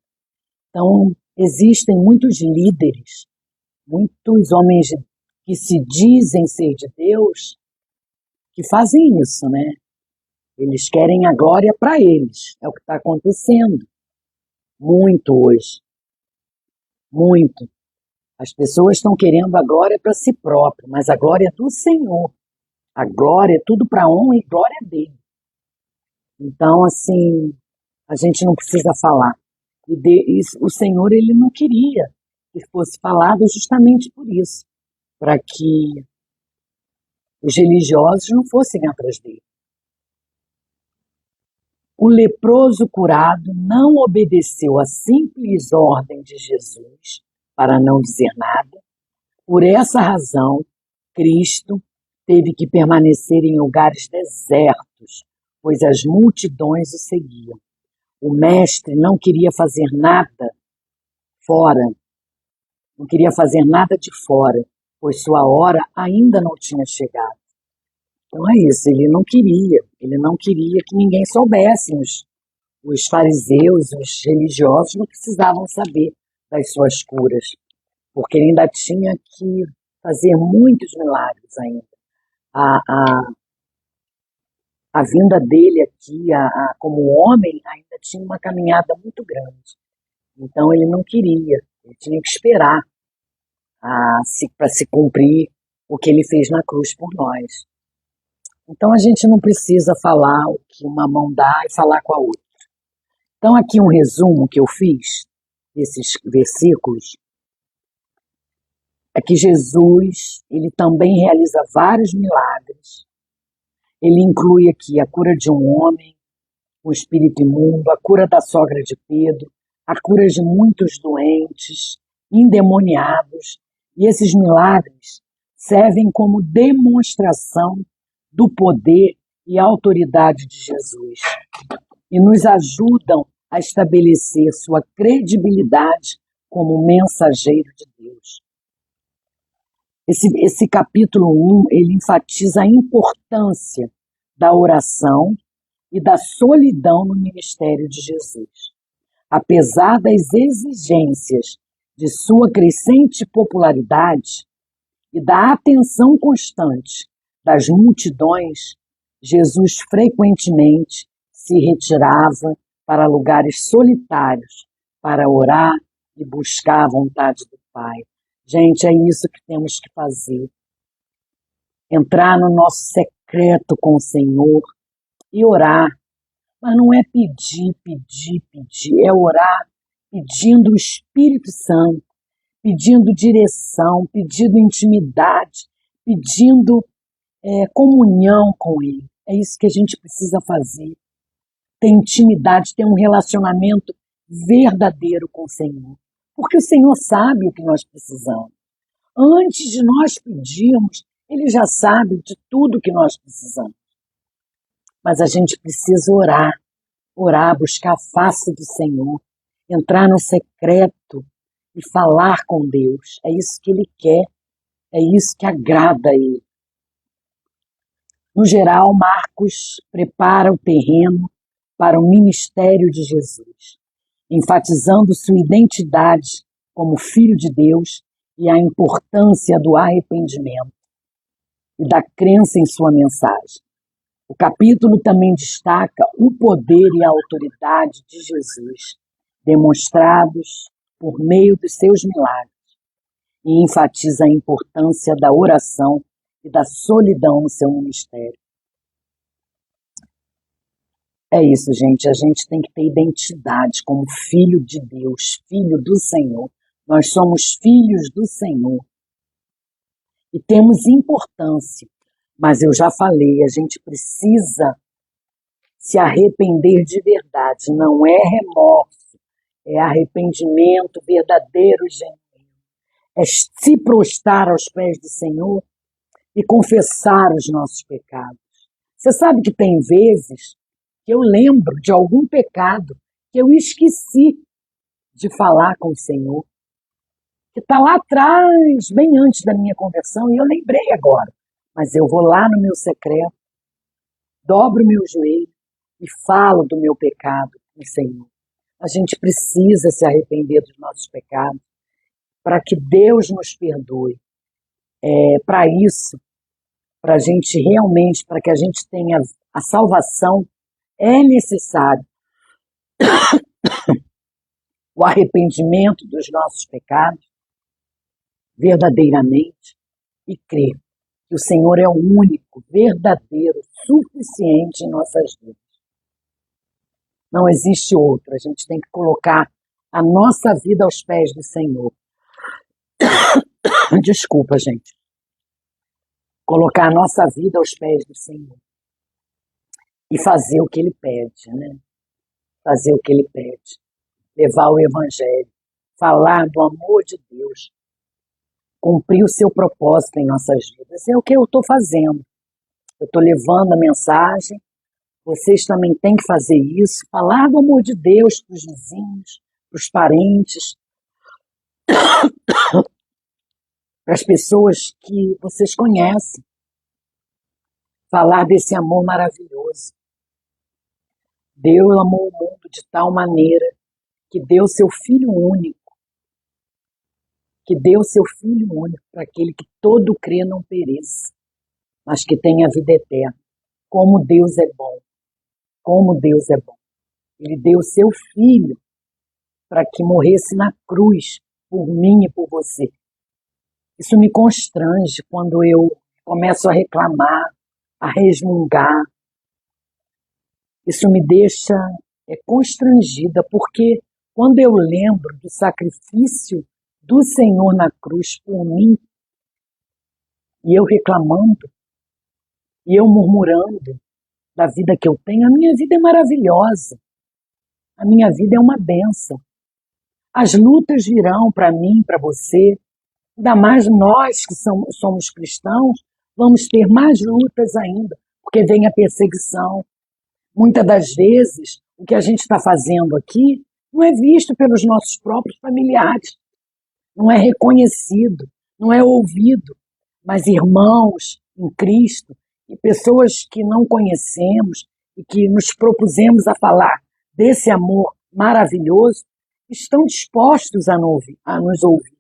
Então, existem muitos líderes, muitos homens que se dizem ser de Deus, que fazem isso, né? Eles querem a glória para eles. É o que está acontecendo. Muito hoje. Muito. As pessoas estão querendo a glória para si próprio, mas a glória é do Senhor. A glória é tudo para honra e glória dele. Então, assim, a gente não precisa falar. O Senhor, ele não queria que fosse falado justamente por isso, para que os religiosos não fossem atrás dele. O leproso curado não obedeceu à simples ordem de Jesus para não dizer nada. Por essa razão, Cristo teve que permanecer em lugares desertos, pois as multidões o seguiam. O mestre não queria fazer nada fora, não queria fazer nada de fora, pois sua hora ainda não tinha chegado. Então é isso, ele não queria que ninguém soubesse. Os fariseus, os religiosos não precisavam saber das suas curas, porque ele ainda tinha que fazer muitos milagres ainda. A vinda dele aqui, como homem, ainda tinha uma caminhada muito grande. Então ele não queria, ele tinha que esperar para se cumprir o que ele fez na cruz por nós. Então a gente não precisa falar o que uma mão dá e falar com a outra. Então aqui um resumo que eu fiz desses versículos é que Jesus, ele também realiza vários milagres. Ele inclui aqui a cura de um homem, o espírito imundo, a cura da sogra de Pedro, a cura de muitos doentes, endemoniados. E esses milagres servem como demonstração do poder e autoridade de Jesus e nos ajudam a estabelecer sua credibilidade como mensageiro de Deus. Esse capítulo 1, ele enfatiza a importância da oração e da solidão no ministério de Jesus. Apesar das exigências de sua crescente popularidade e da atenção constante das multidões, Jesus frequentemente se retirava para lugares solitários para orar e buscar a vontade do Pai. Gente, é isso que temos que fazer. Entrar no nosso secreto com o Senhor e orar. Mas não é pedir, é orar pedindo o Espírito Santo, pedindo direção, pedindo intimidade, pedindo comunhão com Ele. É isso que a gente precisa fazer. Ter intimidade, ter um relacionamento verdadeiro com o Senhor. porque o Senhor sabe o que nós precisamos. Antes de nós pedirmos, Ele já sabe de tudo que nós precisamos. Mas a gente precisa orar, buscar a face do Senhor, entrar no secreto e falar com Deus. É isso que Ele quer, é isso que agrada a Ele. No geral, Marcos prepara o terreno para o ministério de Jesus, enfatizando sua identidade como Filho de Deus e a importância do arrependimento e da crença em sua mensagem. O capítulo também destaca o poder e a autoridade de Jesus, demonstrados por meio dos seus milagres, e enfatiza a importância da oração e da solidão no seu ministério. É isso, gente. A gente tem que ter identidade como filho de Deus, filho do Senhor. Nós somos filhos do Senhor. E temos importância. Mas eu já falei, a gente precisa se arrepender de verdade. Não é remorso, é arrependimento verdadeiro, genuíno. É se prostrar aos pés do Senhor e confessar os nossos pecados. Você sabe que tem vezes que eu lembro de algum pecado que eu esqueci de falar com o Senhor, que está lá atrás, bem antes da minha conversão, e eu lembrei agora. Mas eu vou lá no meu secreto, dobro o meu joelho e falo do meu pecado com o Senhor. A gente precisa se arrepender dos nossos pecados para que Deus nos perdoe. Para isso, para a gente realmente, para que a gente tenha a salvação, é necessário o arrependimento dos nossos pecados verdadeiramente e crer que o Senhor é o único, verdadeiro, suficiente em nossas vidas. Não existe outro. A gente tem que colocar a nossa vida aos pés do Senhor. Desculpa, gente. Colocar a nossa vida aos pés do Senhor. E fazer o que Ele pede, né? Fazer o que Ele pede. Levar o Evangelho. Falar do amor de Deus. Cumprir o seu propósito em nossas vidas. É o que eu estou fazendo. Eu estou levando a mensagem. Vocês também têm que fazer isso. Falar do amor de Deus para os vizinhos, para os parentes, para as pessoas que vocês conhecem. Falar desse amor maravilhoso. Deus amou o mundo de tal maneira que deu seu Filho único. Que deu seu Filho único para aquele que todo crê não pereça, mas que tenha vida eterna. Como Deus é bom. Como Deus é bom. Ele deu seu Filho para que morresse na cruz por mim e por você. Isso me constrange quando eu começo a reclamar, a resmungar. Isso me deixa constrangida, porque quando eu lembro do sacrifício do Senhor na cruz por mim, e eu reclamando, e eu murmurando da vida que eu tenho, a minha vida é maravilhosa. A minha vida é uma bênção. As lutas virão para mim, para você, ainda mais nós que somos cristãos, vamos ter mais lutas ainda, porque vem a perseguição. Muitas das vezes, o que a gente está fazendo aqui não é visto pelos nossos próprios familiares, não é reconhecido, não é ouvido, mas irmãos em Cristo e pessoas que não conhecemos e que nos propusemos a falar desse amor maravilhoso, estão dispostos a nos ouvir.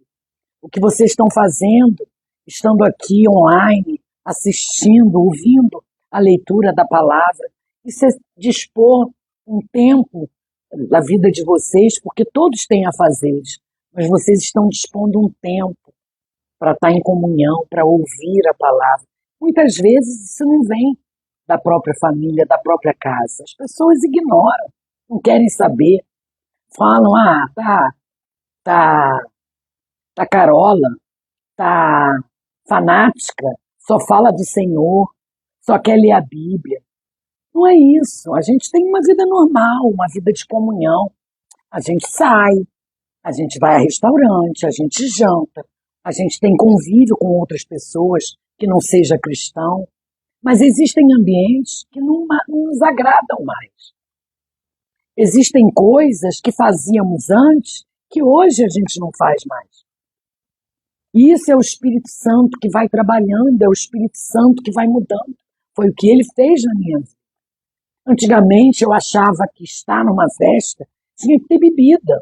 O que vocês estão fazendo, estando aqui online, assistindo, ouvindo a leitura da palavra, isso é dispor um tempo da vida de vocês, porque todos têm afazeres, mas vocês estão dispondo um tempo para estar em comunhão, para ouvir a palavra. Muitas vezes isso não vem da própria família, da própria casa. As pessoas ignoram, não querem saber. Falam, tá carola, tá fanática, só fala do Senhor, só quer ler a Bíblia. Não é isso. A gente tem uma vida normal, uma vida de comunhão. A gente sai, A gente vai a restaurante, a gente janta, a gente tem convívio com outras pessoas que não seja cristão, mas existem ambientes que não nos agradam mais. Existem coisas que fazíamos antes que hoje a gente não faz mais. E isso é o Espírito Santo que vai trabalhando, é o Espírito Santo que vai mudando. Foi o que ele fez na minha vida. Antigamente eu achava que estar numa festa tinha que ter bebida,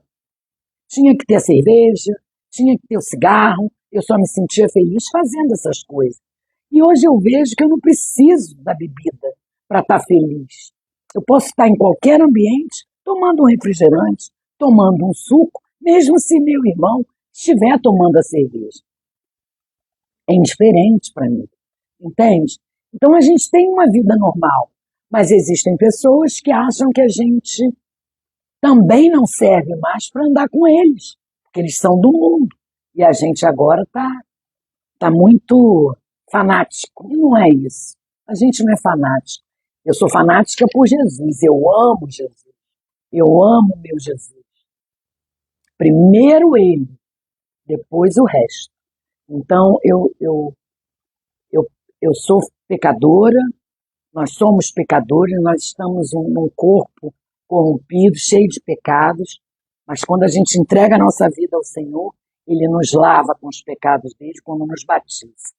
tinha que ter a cerveja, tinha que ter o cigarro. Eu só me sentia feliz fazendo essas coisas. E hoje eu vejo que eu não preciso da bebida para estar feliz. Eu posso estar em qualquer ambiente tomando um refrigerante, tomando um suco, mesmo se meu irmão estiver tomando a cerveja. É indiferente para mim, entende? Então a gente tem uma vida normal, mas existem pessoas que acham que a gente também não serve mais para andar com eles, porque eles são do mundo. E a gente agora tá muito fanático. E não é isso. A gente não é fanático. Eu sou fanática por Jesus. Eu amo Jesus. Eu amo meu Jesus. Primeiro ele, depois o resto. Então, eu sou pecadora, nós somos pecadores, nós estamos num corpo corrompido, cheio de pecados, mas quando a gente entrega a nossa vida ao Senhor, ele nos lava com os pecados dele quando nos batiza.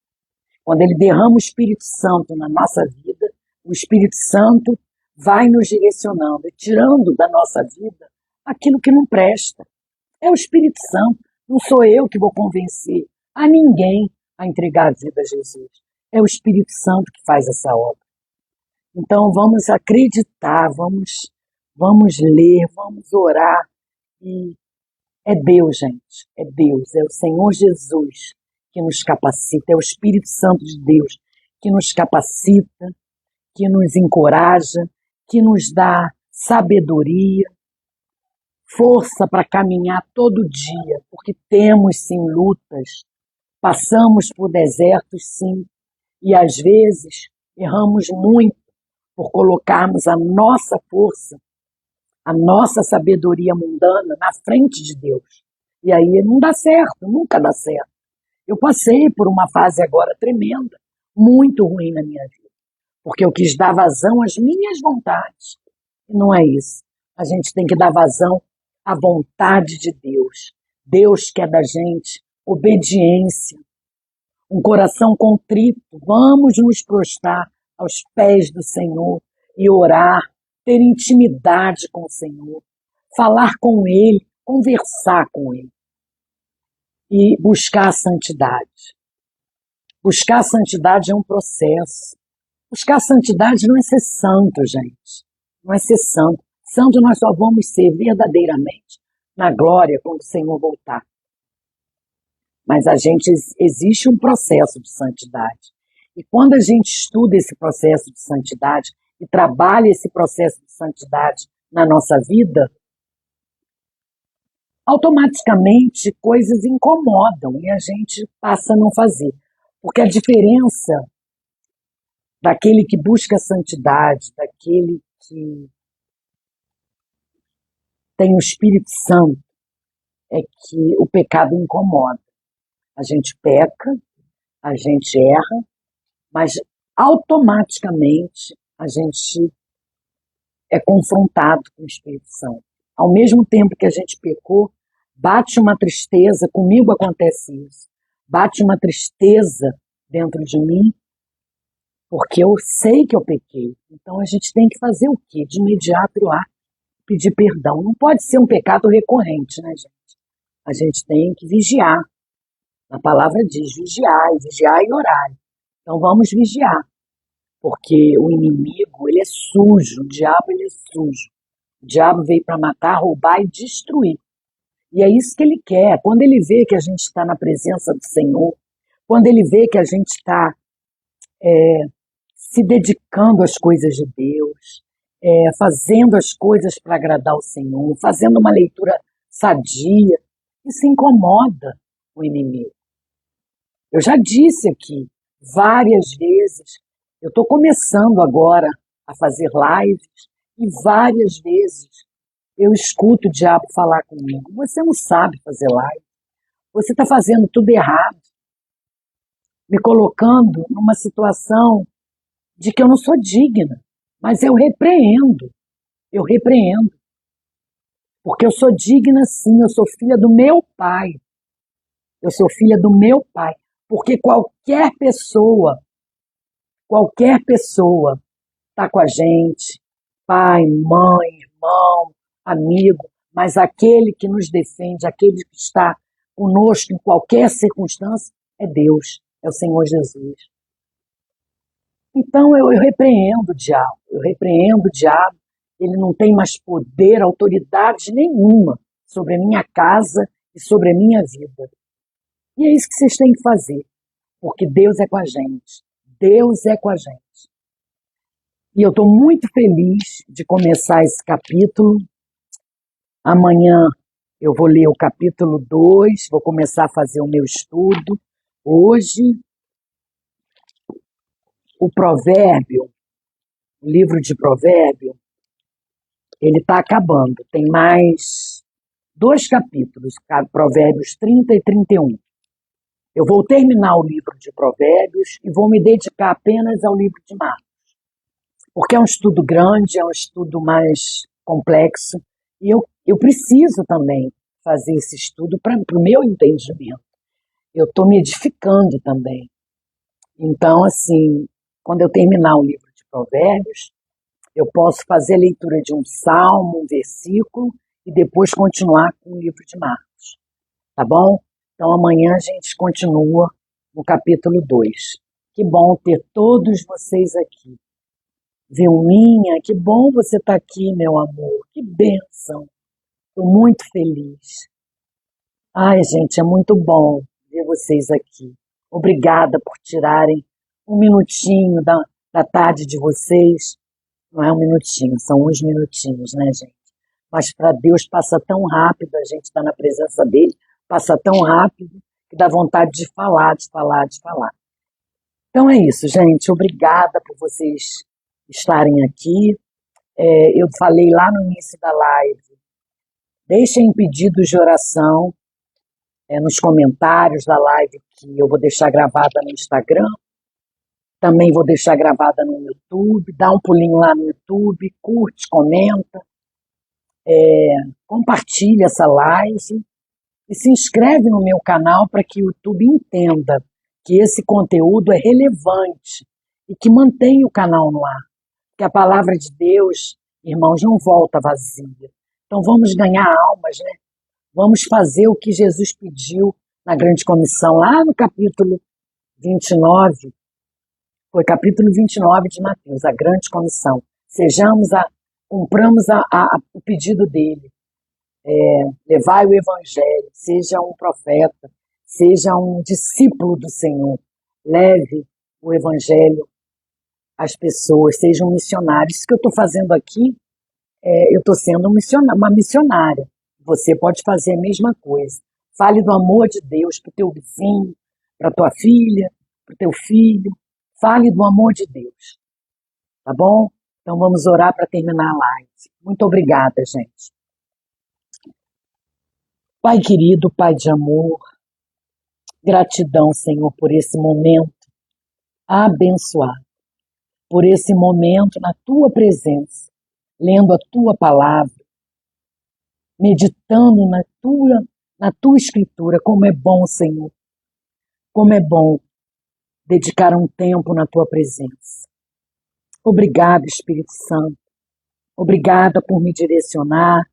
Quando ele derrama o Espírito Santo na nossa vida, o Espírito Santo vai nos direcionando e tirando da nossa vida aquilo que não presta. É o Espírito Santo, não sou eu que vou convencer a ninguém a entregar a vida a Jesus. É o Espírito Santo que faz essa obra. Então vamos acreditar, vamos ler, vamos orar. E é Deus, gente, é Deus, é o Senhor Jesus que nos capacita, é o Espírito Santo de Deus que nos capacita, que nos encoraja, que nos dá sabedoria, força para caminhar todo dia, porque temos sim lutas, passamos por desertos sim, e às vezes erramos muito por colocarmos a nossa força, a nossa sabedoria mundana na frente de Deus. E aí não dá certo, nunca dá certo. Eu passei por uma fase agora tremenda, muito ruim na minha vida, porque eu quis dar vazão às minhas vontades. E não é isso. A gente tem que dar vazão à vontade de Deus. Deus quer da gente obediência, um coração contrito. Vamos nos prostrar aos pés do Senhor e orar, ter intimidade com o Senhor, falar com Ele, conversar com Ele e buscar a santidade. Buscar a santidade é um processo. Buscar a santidade não é ser santo, gente. Não é ser santo. Santo nós só vamos ser verdadeiramente na glória quando o Senhor voltar. Mas existe um processo de santidade. E quando a gente estuda esse processo de santidade e trabalha esse processo de santidade na nossa vida, automaticamente coisas incomodam e a gente passa a não fazer. Porque a diferença daquele que busca a santidade, daquele que tem o Espírito Santo, é que o pecado incomoda. A gente peca, a gente erra, mas automaticamente a gente é confrontado com o Espírito Santo. Ao mesmo tempo que a gente pecou, bate uma tristeza, comigo acontece isso, bate uma tristeza dentro de mim, porque eu sei que eu pequei. Então a gente tem que fazer o quê? De imediato ir lá, pedir perdão. Não pode ser um pecado recorrente, né, gente? A gente tem que vigiar. A palavra diz vigiar e orar. Então vamos vigiar, porque o inimigo, ele é sujo, o diabo, ele é sujo. O diabo veio para matar, roubar e destruir. E é isso que ele quer. Quando ele vê que a gente está na presença do Senhor, quando ele vê que a gente está se dedicando às coisas de Deus, fazendo as coisas para agradar o Senhor, fazendo uma leitura sadia, isso incomoda o inimigo. Eu já disse aqui várias vezes, eu estou começando agora a fazer lives e várias vezes eu escuto o diabo falar comigo: você não sabe fazer live, você está fazendo tudo errado, me colocando numa situação de que eu não sou digna. Mas eu repreendo, porque eu sou digna sim, eu sou filha do meu pai, eu sou filha do meu pai, porque qualquer pessoa está com a gente, pai, mãe, irmão, amigo, mas aquele que nos defende, aquele que está conosco em qualquer circunstância, é Deus, é o Senhor Jesus. Então eu repreendo o diabo, ele não tem mais poder, autoridade nenhuma sobre a minha casa e sobre a minha vida. E é isso que vocês têm que fazer, porque Deus é com a gente, Deus é com a gente. E eu estou muito feliz de começar esse capítulo. Amanhã eu vou ler o capítulo 2, vou começar a fazer o meu estudo. Hoje, o livro de Provérbio, ele está acabando. Tem mais 2 capítulos, Provérbios 30 e 31. Eu vou terminar o livro de Provérbios e vou me dedicar apenas ao livro de Marcos, porque é um estudo grande, é um estudo mais complexo, e eu preciso também fazer esse estudo para o meu entendimento. Eu estou me edificando também. Então, assim, quando eu terminar o livro de Provérbios, eu posso fazer a leitura de um salmo, um versículo, e depois continuar com o livro de Marcos. Tá bom? Então, amanhã a gente continua no capítulo 2. Que bom ter todos vocês aqui. Vilminha, que bom você estar aqui, meu amor. Que bênção. Estou muito feliz. Ai, gente, é muito bom ver vocês aqui. Obrigada por tirarem um minutinho da tarde de vocês. Não é um minutinho, são uns minutinhos, né, gente? Mas para Deus passa tão rápido, a gente está na presença dele, passa tão rápido que dá vontade de falar, de falar, de falar. Então é isso, gente. Obrigada por vocês estarem aqui. Eu falei lá no início da live, deixem pedidos de oração nos comentários da live, que eu vou deixar gravada no Instagram, também vou deixar gravada no YouTube. Dá um pulinho lá no YouTube, curte, comenta, compartilha essa live e se inscreve no meu canal para que o YouTube entenda que esse conteúdo é relevante e que mantém o canal no ar. Porque a palavra de Deus, irmãos, não volta vazia. Então vamos ganhar almas, né? Vamos fazer o que Jesus pediu na grande comissão, lá no capítulo 29, foi capítulo 29 de Mateus, a grande comissão. Cumpramos o pedido dele. Levai o evangelho, seja um profeta, seja um discípulo do Senhor. Leve o evangelho às pessoas, seja um missionário. Isso que eu estou fazendo aqui, eu estou sendo uma missionária. Você pode fazer a mesma coisa. Fale do amor de Deus para o teu vizinho, para a tua filha, para o teu filho. Fale do amor de Deus. Tá bom? Então vamos orar para terminar a live. Muito obrigada, gente. Pai querido, Pai de amor, gratidão, Senhor, por esse momento abençoado, por esse momento na tua presença, lendo a tua palavra, meditando na tua escritura. Como é bom, Senhor, como é bom dedicar um tempo na tua presença. Obrigada, Espírito Santo. Obrigada por me direcionar,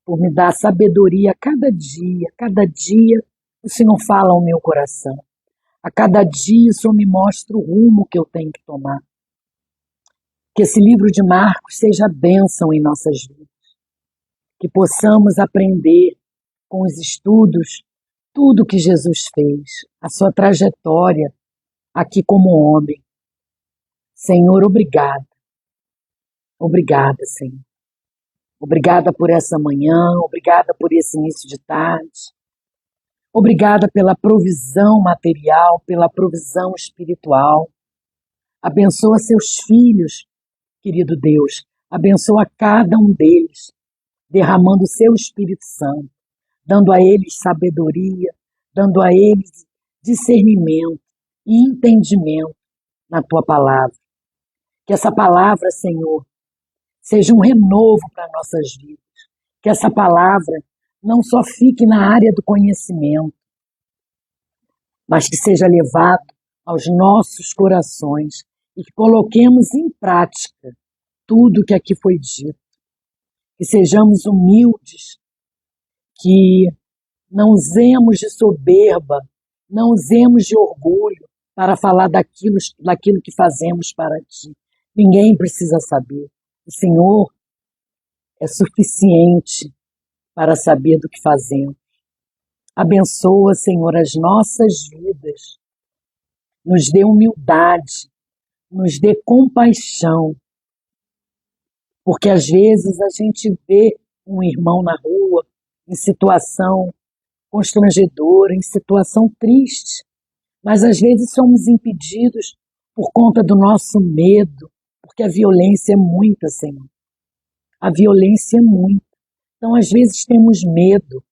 por me dar sabedoria a cada dia. Cada dia o Senhor fala ao meu coração. A cada dia o Senhor me mostra o rumo que eu tenho que tomar. Que esse livro de Marcos seja bênção em nossas vidas. Que possamos aprender com os estudos tudo que Jesus fez, a sua trajetória aqui como homem. Senhor, obrigada. Obrigada, Senhor. Obrigada por essa manhã, obrigada por esse início de tarde. Obrigada pela provisão material, pela provisão espiritual. Abençoa seus filhos, querido Deus. Abençoa cada um deles. derramando o seu Espírito Santo, dando a eles sabedoria, dando a eles discernimento e entendimento na tua palavra. Que essa palavra, Senhor, seja um renovo para nossas vidas. Que essa palavra não só fique na área do conhecimento, mas que seja levado aos nossos corações e que coloquemos em prática tudo que aqui foi dito. Que sejamos humildes, que não usemos de soberba, não usemos de orgulho para falar daquilo que fazemos para ti. Ninguém precisa saber. O Senhor é suficiente para saber do que fazemos. Abençoa, Senhor, as nossas vidas. Nos dê humildade, nos dê compaixão. Porque às vezes a gente vê um irmão na rua em situação constrangedora, em situação triste, mas às vezes somos impedidos por conta do nosso medo, porque a violência é muita, Senhor. A violência é muita. Então, às vezes temos medo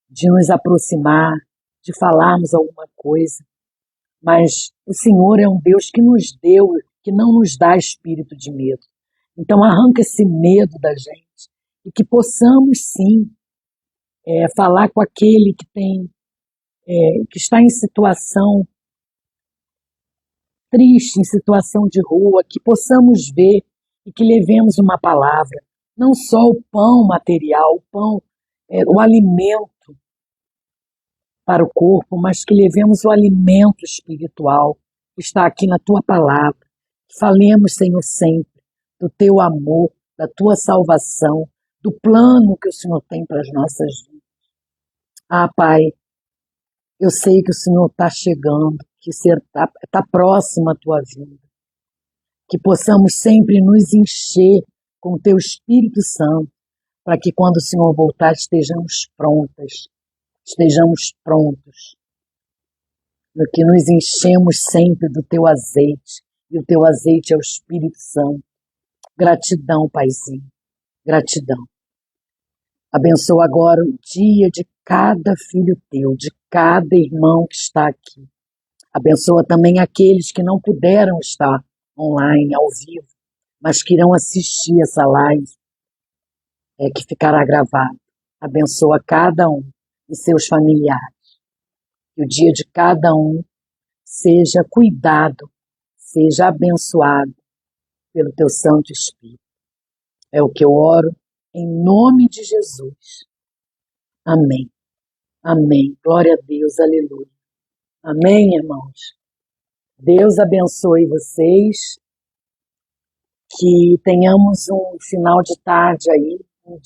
de nos aproximar, de falarmos alguma coisa, mas o Senhor é um Deus que nos deu, que não nos dá espírito de medo. Então, arranca esse medo da gente e que possamos, sim, falar com aquele que está em situação triste, em situação de rua, que possamos ver e que levemos uma palavra, não só o pão material, o pão, o alimento para o corpo, mas que levemos o alimento espiritual que está aqui na tua palavra. Que falemos, Senhor, sempre do teu amor, da tua salvação, do plano que o Senhor tem para as nossas vidas. Ah, Pai, eu sei que o Senhor está chegando, que está próximo à tua vida. Que possamos sempre nos encher com o teu Espírito Santo, para que quando o Senhor voltar estejamos prontos, no que nos enchemos sempre do teu azeite, e o teu azeite é o Espírito Santo. Gratidão, Paizinho, gratidão. Abençoa agora o dia de cada filho teu, de cada irmão que está aqui. Abençoa também aqueles que não puderam estar online, ao vivo, mas que irão assistir essa live, que ficará gravada. Abençoa cada um e seus familiares. Que o dia de cada um seja cuidado, seja abençoado pelo teu Santo Espírito. É o que eu oro em nome de Jesus. Amém. Amém. Glória a Deus. Aleluia. Amém, irmãos. Deus abençoe vocês. Que tenhamos um final de tarde aí, um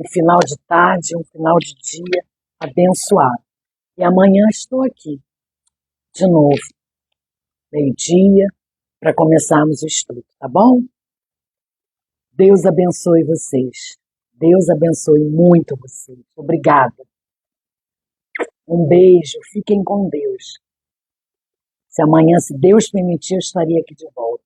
final de tarde, um final de dia abençoado. E amanhã estou aqui, de novo, meio-dia, para começarmos o estudo, tá bom? Deus abençoe vocês. Deus abençoe muito vocês. Obrigada. Um beijo. Fiquem com Deus. Se amanhã, se Deus permitir, eu estaria aqui de volta.